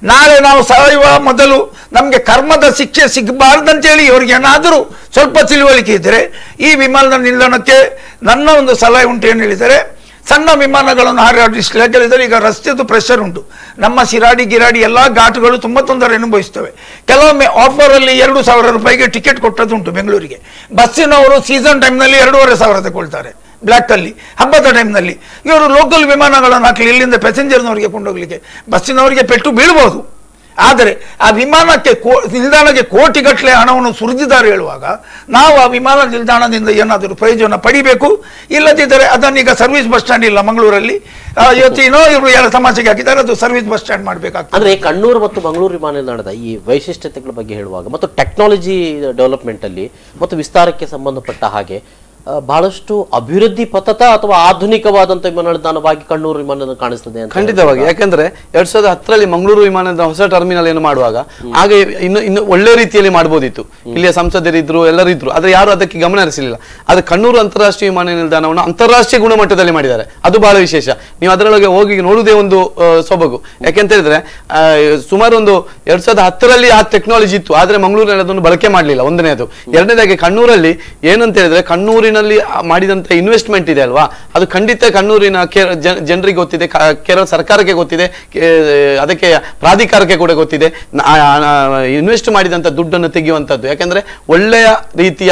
ನಾಳೆ ನಾವು ಸಾಯುವ ಮೊದಲು ನಮಗೆ ಕರ್ಮದ ಶಿಕ್ಷೆ ಸಿಗಬಾರ್ದಂತೇಳಿ ಇವರಿಗೆ ಏನಾದರೂ ಸ್ವಲ್ಪ ತಿಳುವಳಿಕೆ ಇದ್ದರೆ ಈ ವಿಮಾನ ನಿಲ್ದಾಣಕ್ಕೆ ನನ್ನ ಒಂದು ಸಲಹೆ ಉಂಟು. ಏನು ಹೇಳಿದರೆ, ಸಣ್ಣ ವಿಮಾನಗಳನ್ನು ಹಾರಾಡಿಸಲಿಕ್ಕೆ ಹೇಳಿದರೆ ಈಗ ರಸ್ತೆದು ಪ್ರೆಷರ್ ಉಂಟು. ನಮ್ಮ ಶಿರಾಡಿ ಗಿರಾಡಿ ಎಲ್ಲ ಘಾಟ್ಗಳು ತುಂಬ ತೊಂದರೆ ಅನುಭವಿಸ್ತವೆ. ಕೆಲವೊಮ್ಮೆ ಆಫರಲ್ಲಿ 2,000 ರೂಪಾಯಿಗೆ ಟಿಕೆಟ್ ಕೊಟ್ಟದುಂಟು ಬೆಂಗಳೂರಿಗೆ. ಬಸ್ಸಿನವರು ಸೀಸನ್ ಟೈಮ್ನಲ್ಲಿ 2,500 ತಗೊಳ್ತಾರೆ ಬ್ಲ್ಯಾಕ್ ಅಲ್ಲಿ, ಹಬ್ಬದ ಟೈಮ್ನಲ್ಲಿ. ಇವರು ಲೋಕಲ್ ವಿಮಾನಗಳನ್ನು ಹಾಕಲಿ ಇಲ್ಲಿಂದ ಪ್ಯಾಸೆಂಜರ್ನವರಿಗೆ ಕೊಂಡೋಗ್ಲಿಕ್ಕೆ. ಬಸ್ಸಿನವರಿಗೆ ಪೆಟ್ಟು ಬೀಳ್ಬೋದು, ಆದರೆ ಆ ವಿಮಾನಕ್ಕೆ ನಿಲ್ದಾಣಕ್ಕೆ ಕೋಟಿಗಟ್ಟಲೆ ಹಣವನ್ನು ಸುರಿದಿದ್ದಾರೆ ಹೇಳುವಾಗ ನಾವು ಆ ವಿಮಾನ ನಿಲ್ದಾಣದಿಂದ ಏನಾದರೂ ಪ್ರಯೋಜನ ಪಡಿಬೇಕು. ಇಲ್ಲದಿದ್ದರೆ ಅದನ್ನೀಗ ಸರ್ವಿಸ್ ಬಸ್ ಸ್ಟ್ಯಾಂಡ್ ಇಲ್ಲ ಮಂಗಳೂರಲ್ಲಿ, ಇವತ್ತೇನೋ ಇವರು ಎಲ್ಲ ತಮಾಷೆಗೆ ಹಾಕಿದ್ದಾರೆ, ಅದು ಸರ್ವಿಸ್ ಬಸ್ ಸ್ಟ್ಯಾಂಡ್ ಮಾಡಬೇಕಾಗ್ತದೆ. ಅಂದ್ರೆ ಕಣ್ಣೂರು ಮತ್ತು ಮಂಗಳೂರು ವಿಮಾನ ನಿಲ್ದಾಣದ ಈ ವೈಶಿಷ್ಟ್ಯತೆಗಳ ಬಗ್ಗೆ ಹೇಳುವಾಗ ಮತ್ತು ಟೆಕ್ನಾಲಜಿ ಡೆವಲಪ್ಮೆಂಟ್ ಅಲ್ಲಿ ಮತ್ತು ವಿಸ್ತಾರಕ್ಕೆ ಸಂಬಂಧಪಟ್ಟ ಹಾಗೆ ಬಹಳಷ್ಟು ಅಭಿವೃದ್ಧಿ ಪಥದ ಅಥವಾ ಆಧುನಿಕವಾದಂತಹ ವಿಮಾನ ನಿಲ್ದಾಣವಾಗಿ ಕಣ್ಣೂರು ವಿಮಾನ ಕಾಣಿಸ್ತದೆ ಅಂತ. ಖಂಡಿತವಾಗಿ. ಯಾಕಂದ್ರೆ 2010ರಲ್ಲಿ ಮಂಗಳೂರು ವಿಮಾನದ ಹೊಸ ಟರ್ಮಿನಲ್ ಏನು ಮಾಡುವಾಗ ಹಾಗೆ ಇನ್ನು ಒಳ್ಳೆ ರೀತಿಯಲ್ಲಿ ಮಾಡಬಹುದಿತ್ತು. ಇಲ್ಲಿಯ ಸಂಸದರಿದ್ರು, ಎಲ್ಲರಿದ್ರು, ಆದ್ರೆ ಯಾರು ಅದಕ್ಕೆ ಗಮನ ಹರಿಸಲಿಲ್ಲ. ಆದ್ರೆ ಕಣ್ಣೂರು ಅಂತಾರಾಷ್ಟ್ರೀಯ ವಿಮಾನ ನಿಲ್ದಾಣವನ್ನು ಅಂತಾರಾಷ್ಟ್ರೀಯ ಗುಣಮಟ್ಟದಲ್ಲಿ ಮಾಡಿದ್ದಾರೆ, ಅದು ಬಹಳ ವಿಶೇಷ. ನೀವು ಅದರೊಳಗೆ ಹೋಗಿ ನೋಡುವುದೇ ಒಂದು ಸೊಬಗು. ಯಾಕೆಂತ ಹೇಳಿದ್ರೆ ಸುಮಾರು ಒಂದು 2010ರಲ್ಲಿ ಆ ಟೆಕ್ನಾಲಜಿ ಇತ್ತು, ಆದ್ರೆ ಮಂಗಳೂರಿನಲ್ಲಿ ಅದನ್ನು ಬಳಕೆ ಮಾಡಲಿಲ್ಲ. ಒಂದನೇದು. ಎರಡನೇದಾಗಿ ಕಣ್ಣೂರಲ್ಲಿ ಏನಂತ ಹೇಳಿದ್ರೆ ಕಣ್ಣೂರಿನ ಮಾಡಿದಂತ ಇನ್ವೆಸ್ಟ್ಮೆಂಟ್ ಇದೆ ಅಲ್ವಾ, ಅದು ಖಂಡಿತ ಕಣ್ಣೂರಿನ ಜನರಿಗೆ ಗೊತ್ತಿದೆ, ಕೇರಳ ಸರ್ಕಾರಕ್ಕೆ ಗೊತ್ತಿದೆ, ಅದಕ್ಕೆ ಪ್ರಾಧಿಕಾರಕ್ಕೆ ಕೂಡ ಗೊತ್ತಿದೆ. ಇನ್ವೆಸ್ಟ್ ಮಾಡಿದಂತ ದುಡ್ಡನ್ನು ತೆಗೆಯುವಂತದ್ದು. ಯಾಕಂದ್ರೆ ಒಳ್ಳೆಯ ರೀತಿಯ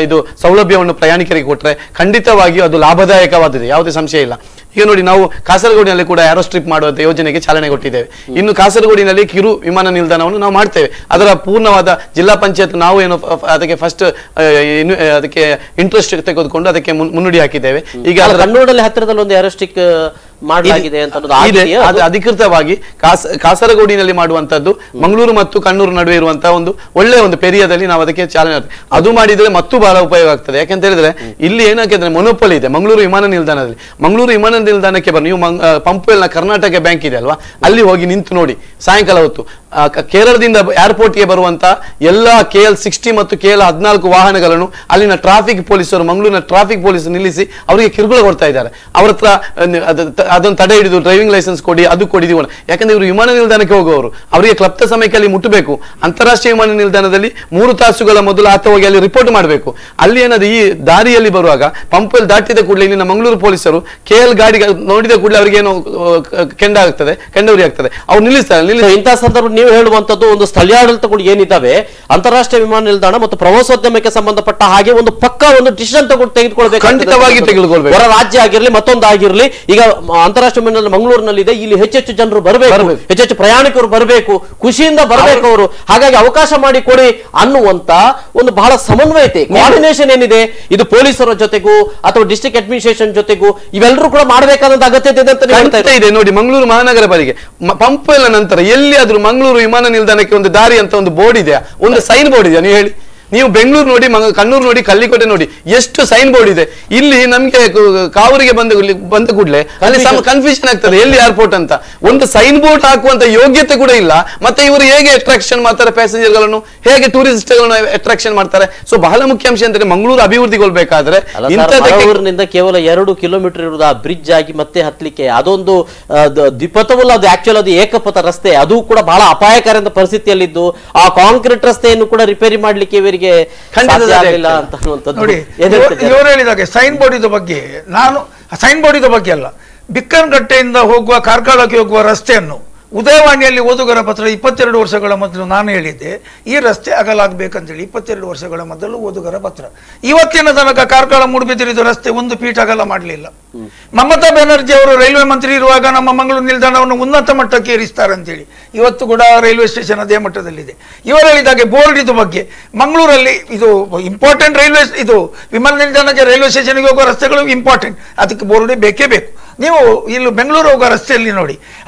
ಇದು ಸೌಲಭ್ಯವನ್ನು ಪ್ರಯಾಣಿಕರಿಗೆ ಕೊಟ್ಟರೆ ಖಂಡಿತವಾಗಿಯೂ ಅದು ಲಾಭದಾಯಕವಾದಿದೆ, ಯಾವುದೇ ಸಂಶಯ ಇಲ್ಲ. ಈಗ ನೋಡಿ, ನಾವು ಕಾಸರಗೋಡಿನಲ್ಲಿ ಕೂಡ ಏರೋ ಸ್ಟ್ರಿಪ್ ಮಾಡುವಂತ ಯೋಜನೆಗೆ ಚಾಲನೆ ಕೊಟ್ಟಿದ್ದೇವೆ. ಇನ್ನು ಕಾಸರಗೋಡಿನಲ್ಲಿ ಕಿರು ವಿಮಾನ ನಿಲ್ದಾಣವನ್ನು ನಾವು ಮಾಡ್ತೇವೆ. ಅದರ ಪೂರ್ಣವಾದ ಜಿಲ್ಲಾ ಪಂಚಾಯತ್ ನಾವು ಏನು ಅದಕ್ಕೆ ಫಸ್ಟ್ ಅದಕ್ಕೆ ಇಂಟ್ರೆಸ್ಟ್ ತೆಗೆದುಕೊಂಡು ಅದಕ್ಕೆ ಮುನ್ನುಡಿ ಹಾಕಿದ್ದೇವೆ. ಈಗ ಕಣ್ಣೂರಲ್ಲಿ ಹತ್ತಿರದಲ್ಲಿ ಒಂದು ಏರೋಸ್ಟಿಕ್ ಮಾಡಲಾಗಿದೆ ಅಂತ ಅನ್ನೋದು ಇದೆ. ಆಗಿದೆಯಾ? ಅದು ಅಧಿಕೃತವಾಗಿ ಕಾಸರಗೋಡಿನಲ್ಲಿ ಮಾಡುವಂತದ್ದು ಮಂಗಳೂರು ಮತ್ತು ಕಣ್ಣೂರು ನಡುವೆ ಇರುವಂತಹ ಒಂದು ಒಳ್ಳೆ ಒಂದು ಪೆರಿಯದಲ್ಲಿ ನಾವು ಅದಕ್ಕೆ ಚಾಲನೆ ಅದು ಮಾಡಿದ್ರೆ ಮತ್ತು ಬಹಳ ಉಪಯೋಗ ಆಗ್ತದೆ. ಯಾಕಂತ ಹೇಳಿದ್ರೆ ಇಲ್ಲಿ ಏನಾಗಿದೆ ಮೊನೋಪೊಲಿ ಇದೆ ಮಂಗಳೂರು ವಿಮಾನ ನಿಲ್ದಾಣದಲ್ಲಿ. ಮಂಗಳೂರು ವಿಮಾನ ನಿಲ್ದಾಣಕ್ಕೆ ನೀವು ಪಂಪ್ವೆಲ್ನ ಕರ್ನಾಟಕ ಬ್ಯಾಂಕ್ ಇದೆ ಅಲ್ವಾ, ಅಲ್ಲಿ ಹೋಗಿ ನಿಂತು ನೋಡಿ ಸಾಯಂಕಾಲ ಹೊತ್ತು ಕೇರಳದಿಂದ ಏರ್ಪೋರ್ಟ್ಗೆ ಬರುವಂತ ಎಲ್ಲ KL60 ಮತ್ತು KL14 ವಾಹನಗಳನ್ನು ಅಲ್ಲಿನ ಟ್ರಾಫಿಕ್ ಪೊಲೀಸರು, ಮಂಗಳೂರಿನ ಟ್ರಾಫಿಕ್ ಪೊಲೀಸರು ನಿಲ್ಲಿಸಿ ಅವರಿಗೆ ಕಿರುಕುಳ ಕೊಡ್ತಾ ಇದ್ದಾರೆ. ಅವ್ರ ಹತ್ರ ಅದನ್ನು ತಡೆ ಹಿಡಿದು ಡ್ರೈವಿಂಗ್ ಲೈಸೆನ್ಸ್ ಕೊಡಿ, ಅದು ಕೊಡಿದೀವಿ. ಯಾಕಂದ್ರೆ ಇವರು ವಿಮಾನ ನಿಲ್ದಾಣಕ್ಕೆ ಹೋಗುವವರು, ಅವರಿಗೆ ಕ್ಲಪ್ತ ಸಮಯಕ್ಕೆ ಅಲ್ಲಿ ಮುಟ್ಟಬೇಕು. ಅಂತಾರಾಷ್ಟ್ರೀಯ ವಿಮಾನ ನಿಲ್ದಾಣದಲ್ಲಿ 3 ತಾಸುಗಳ ಮೊದಲು ಆತ ಹೋಗಿ ಅಲ್ಲಿ ರಿಪೋರ್ಟ್ ಮಾಡಬೇಕು. ಅಲ್ಲಿ ಏನದು ಈ ದಾರಿಯಲ್ಲಿ ಬರುವಾಗ ಪಂಪಲ್ಲಿ ದಾಟಿದ ಕೂಡಲೇ ಇಲ್ಲಿನ ಮಂಗಳೂರು ಪೊಲೀಸರು KL ಗಾಡಿ ನೋಡಿದ ಕೂಡಲೇ ಅವರಿಗೆ ಏನೋ ಕೆಂಡವರಿ ಆಗ್ತದೆ, ಅವ್ರು ನಿಲ್ಲಿಸ್ತಾರೆ. ಇಂತಹ ಸಂದರ್ಭ ನೀವು ಹೇಳುವಂತದ್ದು ಒಂದು ಸ್ಥಳೀಯಾಡಳಿತಗಳು ಏನಿದ್ದಾವೆ, ಅಂತಾರಾಷ್ಟ್ರೀಯ ವಿಮಾನ ನಿಲ್ದಾಣ ಮತ್ತು ಪ್ರವಾಸೋದ್ಯಮಕ್ಕೆ ಸಂಬಂಧಪಟ್ಟ ಹಾಗೆ ಒಂದು ಪಕ್ಕಾ ಒಂದು ಡಿಸಿಷನ್ ತೆಗೆದುಕೊಳ್ಬೇಕು. ಖಂಡಿತವಾಗಿ ತೆಗೆದುಕೊಳ್ಬೇಕು. ಹೊರ ರಾಜ್ಯ ಆಗಿರಲಿ ಮತ್ತೊಂದು ಆಗಿರಲಿ, ಈಗ ಅಂತಾರಾಷ್ಟ್ರೀಯ ವಿಮಾನ ಮಂಗಳೂರಿನಲ್ಲಿದೆ, ಇಲ್ಲಿ ಹೆಚ್ಚೆಚ್ಚು ಜನರು ಬರಬೇಕು, ಹೆಚ್ಚೆಚ್ಚು ಪ್ರಯಾಣಿಕರು ಬರಬೇಕು, ಖುಷಿಯಿಂದ ಬರಬೇಕು ಅವರು, ಹಾಗಾಗಿ ಅವಕಾಶ ಮಾಡಿ ಕೊಡಿ ಅನ್ನುವಂತ ಒಂದು ಬಹಳ ಸಮನ್ವಯತೆ, ಕೋಆರ್ಡಿನೇಷನ್ ಏನಿದೆ ಇದು ಪೊಲೀಸರ ಜೊತೆಗೂ ಅಥವಾ ಡಿಸ್ಟ್ರಿಕ್ಟ್ ಅಡ್ಮಿನಿಸ್ಟ್ರೇಷನ್ ಜೊತೆಗೂ ಇವೆಲ್ಲರೂ ಕೂಡ ಮಾಡಬೇಕಾದಂತ ಅಗತ್ಯತೆ ಇದೆ ಅಂತ ಇದೆ. ನೋಡಿ, ಮಂಗಳೂರು ಮಹಾನಗರ ಪಾಲಿಕೆ ಪಂಪೆಲ್ಲ ನಂತರ ಎಲ್ಲಿಯಾದ್ರೂ ಮಂಗಳೂರು ವಿಮಾನ ನಿಲ್ದಾಣಕ್ಕೆ ಒಂದು ದಾರಿ ಅಂತ ಒಂದು ಬೋರ್ಡ್ ಇದೆಯಾ, ಒಂದು ಸೈನ್ ಬೋರ್ಡ್ ಇದೆಯಾ? ನೀವು ಹೇಳಿ. ನೀವು ಬೆಂಗಳೂರು ನೋಡಿ, ಕಣ್ಣೂರು ನೋಡಿ, ಕಳ್ಳಿಕೋಟೆ ನೋಡಿ, ಎಷ್ಟು ಸೈನ್ ಬೋರ್ಡ್ ಇದೆ. ಇಲ್ಲಿ ನಮ್ಗೆ ಕಾವೂರಿಗೆ ಬಂದ ಕೂಡಲೇ ಅಲ್ಲಿ ಕನ್ಫ್ಯೂಷನ್ ಆಗ್ತದೆ ಎಲ್ಲಿ ಏರ್ಪೋರ್ಟ್ ಅಂತ. ಒಂದು ಸೈನ್ ಬೋರ್ಡ್ ಹಾಕುವಂತ ಯೋಗ್ಯತೆ ಕೂಡ ಇಲ್ಲ. ಮತ್ತೆ ಇವರು ಹೇಗೆ ಅಟ್ರಾಕ್ಷನ್ ಮಾಡ್ತಾರೆ ಪ್ಯಾಸೆಂಜರ್ ಗಳನ್ನು, ಹೇಗೆ ಟೂರಿಸ್ಟ್ ಗಳನ್ನು ಅಟ್ರಾಕ್ಷನ್ ಮಾಡ್ತಾರೆ? ಸೊ ಬಹಳ ಮುಖ್ಯ ಅಂಶ ಅಂದ್ರೆ ಮಂಗಳೂರು ಅಭಿವೃದ್ಧಿಗೊಳ್ಬೇಕಾದ್ರೆ ಮಂಗಳೂರಿನಿಂದ ಕೇವಲ 2 ಕಿಲೋಮೀಟರ್ ಇರುವುದು ಆ ಬ್ರಿಡ್ಜ್ ಆಗಿ ಮತ್ತೆ ಹತ್ಲಿಕ್ಕೆ ಅದೊಂದು ದ್ವಿಪಥವಲ್ಲ, ಅದು ಆಕ್ಚುಲ್ ಅದು ಏಕಪಥ ರಸ್ತೆ, ಅದು ಕೂಡ ಬಹಳ ಅಪಾಯಕಾರಿ ಅಂತ ಪರಿಸ್ಥಿತಿಯಲ್ಲಿದ್ದು ಆ ಕಾಂಕ್ರೀಟ್ ರಸ್ತೆಯನ್ನು ಕೂಡ ರಿಪೇರಿ ಮಾಡ್ಲಿಕ್ಕೆ ಇವರಿಗೆ ನೋಡಿ. ಇವರು ಹೇಳಿದಾಗೆ ಸೈನ್ ಬೋರ್ಡ್ ಬಗ್ಗೆ, ನಾನು ಸೈನ್ ಬೋರ್ಡ್ ಬಗ್ಗೆ ಅಲ್ಲ, ಬಿಕ್ಕನಕಟ್ಟೆಯಿಂದ ಹೋಗುವ ಕಾರ್ಕಳಕ್ಕೆ ಹೋಗುವ ರಸ್ತೆಯನ್ನು ಉದಯವಾಣಿಯಲ್ಲಿ ಓದುಗರ ಪತ್ರ 22 ವರ್ಷಗಳ ಮೊದಲು ನಾನು ಹೇಳಿದ್ದೆ, ಈ ರಸ್ತೆ ಅಗಲಾಗಬೇಕಂತೇಳಿ 22 ವರ್ಷಗಳ ಮೊದಲು ಓದುಗರ ಪತ್ರ. ಇವತ್ತಿನ ತನಕ ಕಾರ್ಕಳ ಮೂಡುಬಿದಿರಿದು ರಸ್ತೆ ಒಂದು ಫೀಟ್ ಅಗಲ ಮಾಡಲಿಲ್ಲ. ಮಮತಾ ಬ್ಯಾನರ್ಜಿ ಅವರು ರೈಲ್ವೆ ಮಂತ್ರಿ ಇರುವಾಗ ನಮ್ಮ ಮಂಗಳೂರು ನಿಲ್ದಾಣವನ್ನು ಉನ್ನತ ಮಟ್ಟಕ್ಕೆ ಏರಿಸ್ತಾರೆ ಅಂತೇಳಿ ಇವತ್ತು ಕೂಡ ರೈಲ್ವೆ ಸ್ಟೇಷನ್ ಅದೇ ಮಟ್ಟದಲ್ಲಿದೆ. ಇವರು ಹೇಳಿದಾಗೆ ಬೋರ್ಡ್ ಇದು ಬಗ್ಗೆ ಮಂಗಳೂರಲ್ಲಿ ಇದು ಇಂಪಾರ್ಟೆಂಟ್ ರೈಲ್ವೆ, ಇದು ವಿಮಾನ ನಿಲ್ದಾಣಕ್ಕೆ ರೈಲ್ವೆ ಸ್ಟೇಷನ್ಗೆ ಹೋಗುವ ರಸ್ತೆಗಳು ಇಂಪಾರ್ಟೆಂಟ್, ಅದಕ್ಕೆ ಬೋರ್ಡ್ ಬೇಕೇ ಬೇಕು. ನೀವು ಇಲ್ಲಿ ಬೆಂಗಳೂರು ಹೋಗುವ ರಸ್ತೆಯಲ್ಲಿ ನೋಡಿ,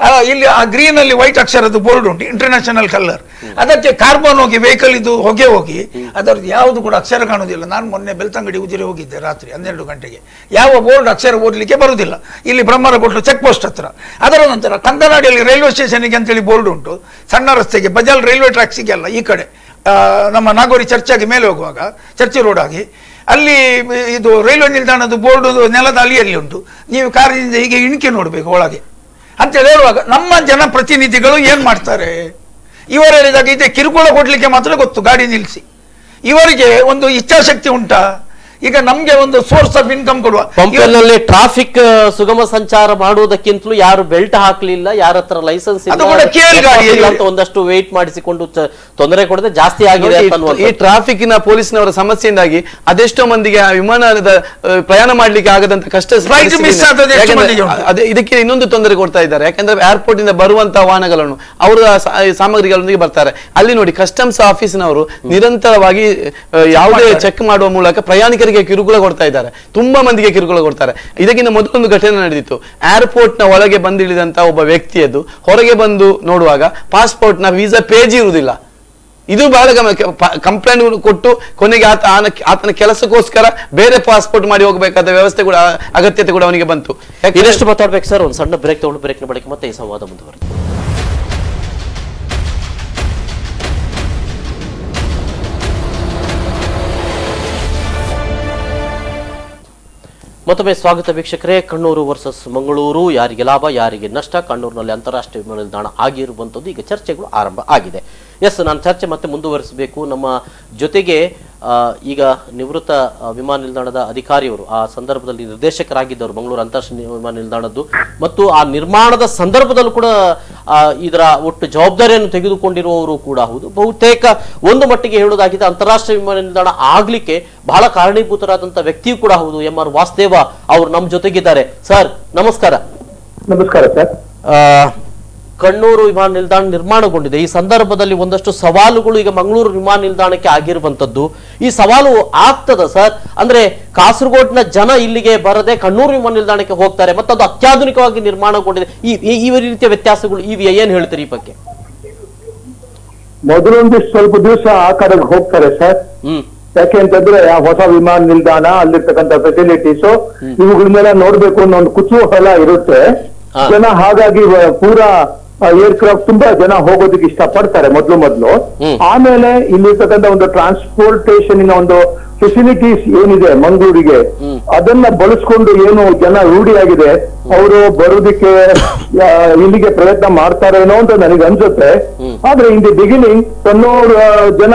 ಇಲ್ಲಿ ಆ ಗ್ರೀನ್ ಅಲ್ಲಿ ವೈಟ್ ಅಕ್ಷರದ ಬೋರ್ಡ್ ಉಂಟು, ಇಂಟರ್ನ್ಯಾಷನಲ್ ಕಲರ್, ಅದಕ್ಕೆ ಕಾರ್ಬನ್ ಹೋಗಿ ವೆಹಿಕಲ್ ಇದು ಹೊಗೆ ಹೋಗಿ ಅದರದ್ದು ಯಾವುದು ಕೂಡ ಅಕ್ಷರ ಕಾಣುವುದಿಲ್ಲ. ನಾನು ಮೊನ್ನೆ ಬೆಳ್ತಂಗಡಿ ಉಜಿರೆ ಹೋಗಿದ್ದೆ ರಾತ್ರಿ 12 ಗಂಟೆಗೆ, ಯಾವ ಬೋರ್ಡ್ ಅಕ್ಷರ ಓದಲಿಕ್ಕೆ ಬರುವುದಿಲ್ಲ. ಇಲ್ಲಿ ಬ್ರಹ್ಮರಕೋಟ್ಲು ಚೆಕ್ ಪೋಸ್ಟ್ ಹತ್ರ. ಅದರ ನಂತರ ಕಂಕನಾಡಿಯಲ್ಲಿ ರೈಲ್ವೆ ಸ್ಟೇಷನ್ಗೆ ಅಂತೇಳಿ ಬೋರ್ಡ್ ಉಂಟು, ಸಣ್ಣ ರಸ್ತೆಗೆ ಬಜಾಲ್ ರೈಲ್ವೆ ಟ್ರ್ಯಾಕ್ಸಿಗೆ ಅಲ್ಲ, ಈ ಕಡೆ ನಮ್ಮ ನಾಗೋರಿ ಚರ್ಚಾಗಿ ಮೇಲೆ ಹೋಗುವಾಗ ಚರ್ಚಿ ರೋಡ್ ಆಗಿ ಅಲ್ಲಿ ಇದು ರೈಲ್ವೆ ನಿಲ್ದಾಣದ ಬೋರ್ಡ್ ನೆಲದ ಅಲಿಯಲ್ಲಿ ಉಂಟು. ನೀವು ಕಾರಿನಿಂದ ಹೀಗೆ ಇಣಿಕೆ ನೋಡಬೇಕು ಒಳಗೆ ಅಂತೇಳಿ ಹೇಳುವಾಗ ನಮ್ಮ ಜನಪ್ರತಿನಿಧಿಗಳು ಏನ್ ಮಾಡ್ತಾರೆ? ಇವರು ಹೇಳಿದಾಗ ಇದೆ ಕಿರುಕುಳ ಕೊಡ್ಲಿಕ್ಕೆ ಮಾತ್ರ ಗೊತ್ತು, ಗಾಡಿ ನಿಲ್ಲಿಸಿ. ಇವರಿಗೆ ಒಂದು ಇಚ್ಛಾಶಕ್ತಿ ಉಂಟಾ? ಈಗ ನಮ್ಗೆ ಒಂದು ಸೋರ್ಸ್ ಆಫ್ ಇನ್ಕಮ್ ಕೊಡುವ ಪಂಪಲ್ಲಿ ಟ್ರಾಫಿಕ್ ಸುಗಮ ಸಂಚಾರ ಮಾಡುವುದಕ್ಕಿಂತಲೂ ಯಾರು ಬೆಲ್ಟ್ ಹಾಕ್ಲಿಲ್ಲ, ಯಾರ ಹತ್ರ ಲೈಸೆನ್ಸ್ ಅಂತ ಒಂದಷ್ಟು ವೇಟ್ ಮಾಡಿಸಿಕೊಂಡು ತೊಂದರೆ ಕೊಡದೆ ಜಾಸ್ತಿ ಆಗಿದೆ. ಈ ಟ್ರಾಫಿಕ್ನ ಪೊಲೀಸ್ನವರ ಸಮಸ್ಯೆಯಿಂದಾಗಿ ಅದೆಷ್ಟೋ ಮಂದಿಗೆ ವಿಮಾನದ ಪ್ರಯಾಣ ಮಾಡ್ಲಿಕ್ಕೆ ಆಗದಂತ ಕಷ್ಟ ಇದಕ್ಕೆ ಇನ್ನೊಂದು ತೊಂದರೆ ಕೊಡ್ತಾ ಇದ್ದಾರೆ. ಯಾಕಂದ್ರೆ ಏರ್ಪೋರ್ಟ್ ಇಂದ ಬರುವಂತಹ ವಾಹನಗಳನ್ನು ಅವರ ಸಾಮಗ್ರಿಗಳೊಂದಿಗೆ ಬರ್ತಾರೆ. ಅಲ್ಲಿ ನೋಡಿ ಕಸ್ಟಮ್ಸ್ ಆಫೀಸ್ನವರು ನಿರಂತರವಾಗಿ ಯಾವುದೇ ಚೆಕ್ ಮಾಡುವ ಮೂಲಕ ಪ್ರಯಾಣಿಕರಿಗೆ ಕಿರುಕುಳ ಕೊಡ್ತಾ ಇದ್ದಾರೆ, ತುಂಬಾ ಮಂದಿಗೆ ಕಿರುಕುಳ ಕೊಡ್ತಾರೆ. ಇದಕ್ಕಿಂತ ಮೊದಲೊಂದು ಘಟನೆ ನಡೆದಿತ್ತು. ಏರ್ಪೋರ್ಟ್ ನ ಒಳಗೆ ಬಂದಿಳಿದಂತ ಒಬ್ಬ ವ್ಯಕ್ತಿಯದ್ದು ಹೊರಗೆ ಬಂದು ನೋಡುವಾಗ ಪಾಸ್ಪೋರ್ಟ್ ನ ವೀಸಾ ಪೇಜ್ ಇರುವುದಿಲ್ಲ. ಇದು ಬಹಳ ಕಂಪ್ಲೇಂಟ್ ಕೊಟ್ಟು ಕೊನೆಗೆ ಆತನ ಕೆಲಸಕ್ಕೋಸ್ಕರ ಬೇರೆ ಪಾಸ್ಪೋರ್ಟ್ ಮಾಡಿ ಹೋಗಬೇಕಾದ ವ್ಯವಸ್ಥೆ ಕೂಡ ಅಗತ್ಯತೆ ಕೂಡ ಅವನಿಗೆ ಬಂತು. ಇದೆಷ್ಟು ಮಾತಾಡ್ಬೇಕು ಸರ್? ಒಂದು ಸಣ್ಣ ಬ್ರೇಕ್ ತಗೊಂಡು ಬ್ರೇಕ್ನ ಬಳಿಕ ಮತ್ತೆ ಈ ಸಂವಾದ ಮುಂದುವರೆದು ಮತ್ತೊಮ್ಮೆ ಸ್ವಾಗತ ವೀಕ್ಷಕರೇ. ಕಣ್ಣೂರು ವರ್ಸಸ್ ಮಂಗಳೂರು, ಯಾರಿಗೆ ಲಾಭ ಯಾರಿಗೆ ನಷ್ಟ, ಕಣ್ಣೂರಿನಲ್ಲಿ ಅಂತಾರಾಷ್ಟ್ರೀಯ ವಿಮಾನ ನಿಲ್ದಾಣ ಆಗಿರುವಂಥದ್ದು ಈಗ ಚರ್ಚೆಗಳು ಆರಂಭ ಆಗಿದೆ. ಎಸ್, ನಾನು ಚರ್ಚೆ ಮತ್ತೆ ಮುಂದುವರಿಸಬೇಕು. ನಮ್ಮ ಜೊತೆಗೆ ಈಗ ನಿವೃತ್ತ ವಿಮಾನ ನಿಲ್ದಾಣದ ಅಧಿಕಾರಿಯವರು, ಆ ಸಂದರ್ಭದಲ್ಲಿ ನಿರ್ದೇಶಕರಾಗಿದ್ದವರು ಮಂಗಳೂರು ಅಂತಾರಾಷ್ಟ್ರೀಯ ವಿಮಾನ ನಿಲ್ದಾಣದ್ದು, ಮತ್ತು ಆ ನಿರ್ಮಾಣದ ಸಂದರ್ಭದಲ್ಲೂ ಕೂಡ ಇದರ ಒಟ್ಟು ಜವಾಬ್ದಾರಿಯನ್ನು ತೆಗೆದುಕೊಂಡಿರುವವರು ಕೂಡ ಹೌದು. ಬಹುತೇಕ ಒಂದು ಮಟ್ಟಿಗೆ ಹೇಳುವುದಾಗಿದೆ ಅಂತಾರಾಷ್ಟ್ರೀಯ ವಿಮಾನ ನಿಲ್ದಾಣ ಆಗ್ಲಿಕ್ಕೆ ಬಹಳ ಕಾರಣೀಭೂತರಾದಂತಹ ವ್ಯಕ್ತಿಯೂ ಕೂಡ ಹೌದು. MR ವಾಸುದೇವ ಅವರು ನಮ್ಮ ಜೊತೆಗಿದ್ದಾರೆ. ಸರ್ ನಮಸ್ಕಾರ. ನಮಸ್ಕಾರ ಸರ್. ಕಣ್ಣೂರು ವಿಮಾನ ನಿಲ್ದಾಣ ನಿರ್ಮಾಣಗೊಂಡಿದೆ. ಈ ಸಂದರ್ಭದಲ್ಲಿ ಒಂದಷ್ಟು ಸವಾಲುಗಳು ಈಗ ಮಂಗಳೂರು ವಿಮಾನ ನಿಲ್ದಾಣಕ್ಕೆ ಆಗಿರುವಂತದ್ದು. ಈ ಸವಾಲು ಆಗ್ತದ ಸರ್? ಅಂದ್ರೆ ಕಾಸರಗೋಡಿನ ಜನ ಇಲ್ಲಿಗೆ ಬರದೆ ಕಣ್ಣೂರು ವಿಮಾನ ನಿಲ್ದಾಣಕ್ಕೆ ಹೋಗ್ತಾರೆ, ಮತ್ತು ಅದು ಅತ್ಯಾಧುನಿಕವಾಗಿ ನಿರ್ಮಾಣಗೊಂಡಿದೆ. ಈ ರೀತಿಯ ವ್ಯತ್ಯಾಸಗಳು ಇವೆ, ಏನ್ ಹೇಳ್ತೀರಿ ಈ ಬಗ್ಗೆ? ಮೊದಲೊಂದಿಷ್ಟು ಸ್ವಲ್ಪ ದಿವಸ ಆ ಕಡೆಗೆ ಹೋಗ್ತಾರೆ ಸರ್. ಯಾಕೆಂತಂದ್ರೆ ಆ ಹೊಸ ವಿಮಾನ ನಿಲ್ದಾಣ, ಅಲ್ಲಿರ್ತಕ್ಕಂಥ ಫೆಸಿಲಿಟೀಸು, ಇವುಗಳನ್ನೆಲ್ಲ ನೋಡ್ಬೇಕು ಅನ್ನೋ ಒಂದು ಕುತೂಹಲ ಇರುತ್ತೆ ಜನ. ಹಾಗಾಗಿ ಪೂರಾ ಏರ್ಕ್ರಾಫ್ಟ್ ತುಂಬಾ ಜನ ಹೋಗೋದಕ್ಕೆ ಇಷ್ಟ ಪಡ್ತಾರೆ ಮೊದ್ಲು. ಆಮೇಲೆ ಇಲ್ಲಿರ್ತಕ್ಕಂಥ ಒಂದು ಟ್ರಾನ್ಸ್ಪೋರ್ಟೇಷನ್ ಒಂದು ಫೆಸಿಲಿಟೀಸ್ ಏನಿದೆ ಮಂಗಳೂರಿಗೆ, ಅದನ್ನ ಬಳಸ್ಕೊಂಡು ಏನು ಜನ ರೂಢಿಯಾಗಿದೆ, ಅವರು ಬರೋದಿಕ್ಕೆ ಇಲ್ಲಿಗೆ ಪ್ರಯತ್ನ ಮಾಡ್ತಾರೇನೋ ಅಂತ ನನಗೆ ಅನ್ಸುತ್ತೆ. ಆದ್ರೆ ಇನ್ ದಿ ಬಿಗಿನಿಂಗ್ ಕಣ್ಣೂರು ಜನ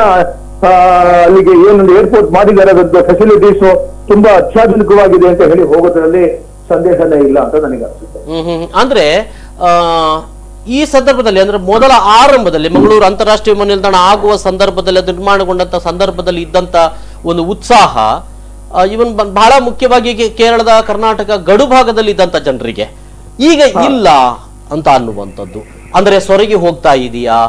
ಅಲ್ಲಿಗೆ ಏನೊಂದು ಏರ್ಪೋರ್ಟ್ ಮಾಡಿದ್ದಾರೆ, ಅದರ ಫೆಸಿಲಿಟೀಸ್ ತುಂಬಾ ಅತ್ಯಾಧುನಿಕವಾಗಿದೆ ಅಂತ ಹೇಳಿ ಹೋಗೋದ್ರಲ್ಲಿ ಸಂದೇಹನೇ ಇಲ್ಲ ಅಂತ ನನಗೆ ಅನ್ಸುತ್ತೆ. ಅಂದ್ರೆ ಈ ಸಂದರ್ಭದಲ್ಲಿ, ಅಂದ್ರೆ ಮೊದಲ ಆರಂಭದಲ್ಲಿ ಮಂಗಳೂರು ಅಂತಾರಾಷ್ಟ್ರೀಯ ವಿಮಾನ ನಿಲ್ದಾಣ ಆಗುವ ಸಂದರ್ಭದಲ್ಲಿ, ಅದು ನಿರ್ಮಾಣಗೊಂಡಂತ ಸಂದರ್ಭದಲ್ಲಿ ಇದ್ದಂತ ಒಂದು ಉತ್ಸಾಹ ಇವನ್ ಬಹಳ ಮುಖ್ಯವಾಗಿ ಕೇರಳದ ಕರ್ನಾಟಕ ಗಡು ಭಾಗದಲ್ಲಿ ಇದ್ದಂತ ಜನರಿಗೆ ಈಗ ಇಲ್ಲ ಅಂತ ಅನ್ನುವಂಥದ್ದು. ಅಂದ್ರೆ ಸೊರಗಿ ಹೋಗ್ತಾ ಇದೆಯಾ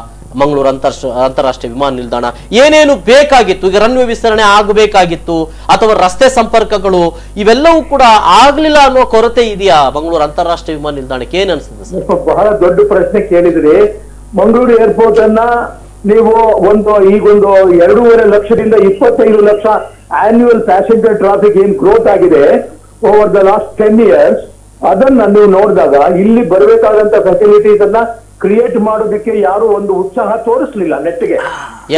ಮಂಗಳೂರು ಅಂತಾರಾಷ್ಟ್ರೀಯ ವಿಮಾನ ನಿಲ್ದಾಣ? ಏನೇನು ಬೇಕಾಗಿತ್ತು, ಈಗ ರನ್ವೇ ವಿಸ್ತರಣೆ ಆಗಬೇಕಾಗಿತ್ತು ಅಥವಾ ರಸ್ತೆ ಸಂಪರ್ಕಗಳು ಇವೆಲ್ಲವೂ ಕೂಡ ಆಗ್ಲಿಲ್ಲ ಅನ್ನೋ ಕೊರತೆ ಇದೆಯಾ ಮಂಗಳೂರು ಅಂತಾರಾಷ್ಟ್ರೀಯ ವಿಮಾನ ನಿಲ್ದಾಣಕ್ಕೆ? ಏನ್ ಅನ್ಸುತ್ತೆ ಸರ್? ಬಹಳ ದೊಡ್ಡ ಪ್ರಶ್ನೆ ಕೇಳಿದ್ರಿ. ಮಂಗಳೂರು ಏರ್ಪೋರ್ಟ್ ಅನ್ನ ನೀವು ಈಗೊಂದು 2.5 ಲಕ್ಷದಿಂದ 25 ಲಕ್ಷ ಆನ್ಯುವಲ್ ಪ್ಯಾಸೆಂಜರ್ ಟ್ರಾಫಿಕ್ ಏನ್ ಗ್ರೋತ್ ಆಗಿದೆ ಓವರ್ ದ ಲಾಸ್ಟ್ 10 years, ಅದನ್ನ ನೀವು ನೋಡಿದಾಗ ಇಲ್ಲಿ ಬರಬೇಕಾದಂತ ಫೆಸಿಲಿಟೀಸ್ ಅನ್ನ ಕ್ರಿಯೇಟ್ ಮಾಡೋದಕ್ಕೆ ಯಾರು ಒಂದು ಉತ್ಸಾಹ ತೋರಿಸ್ಲಿಲ್ಲ. ನೆಟ್ಗೆ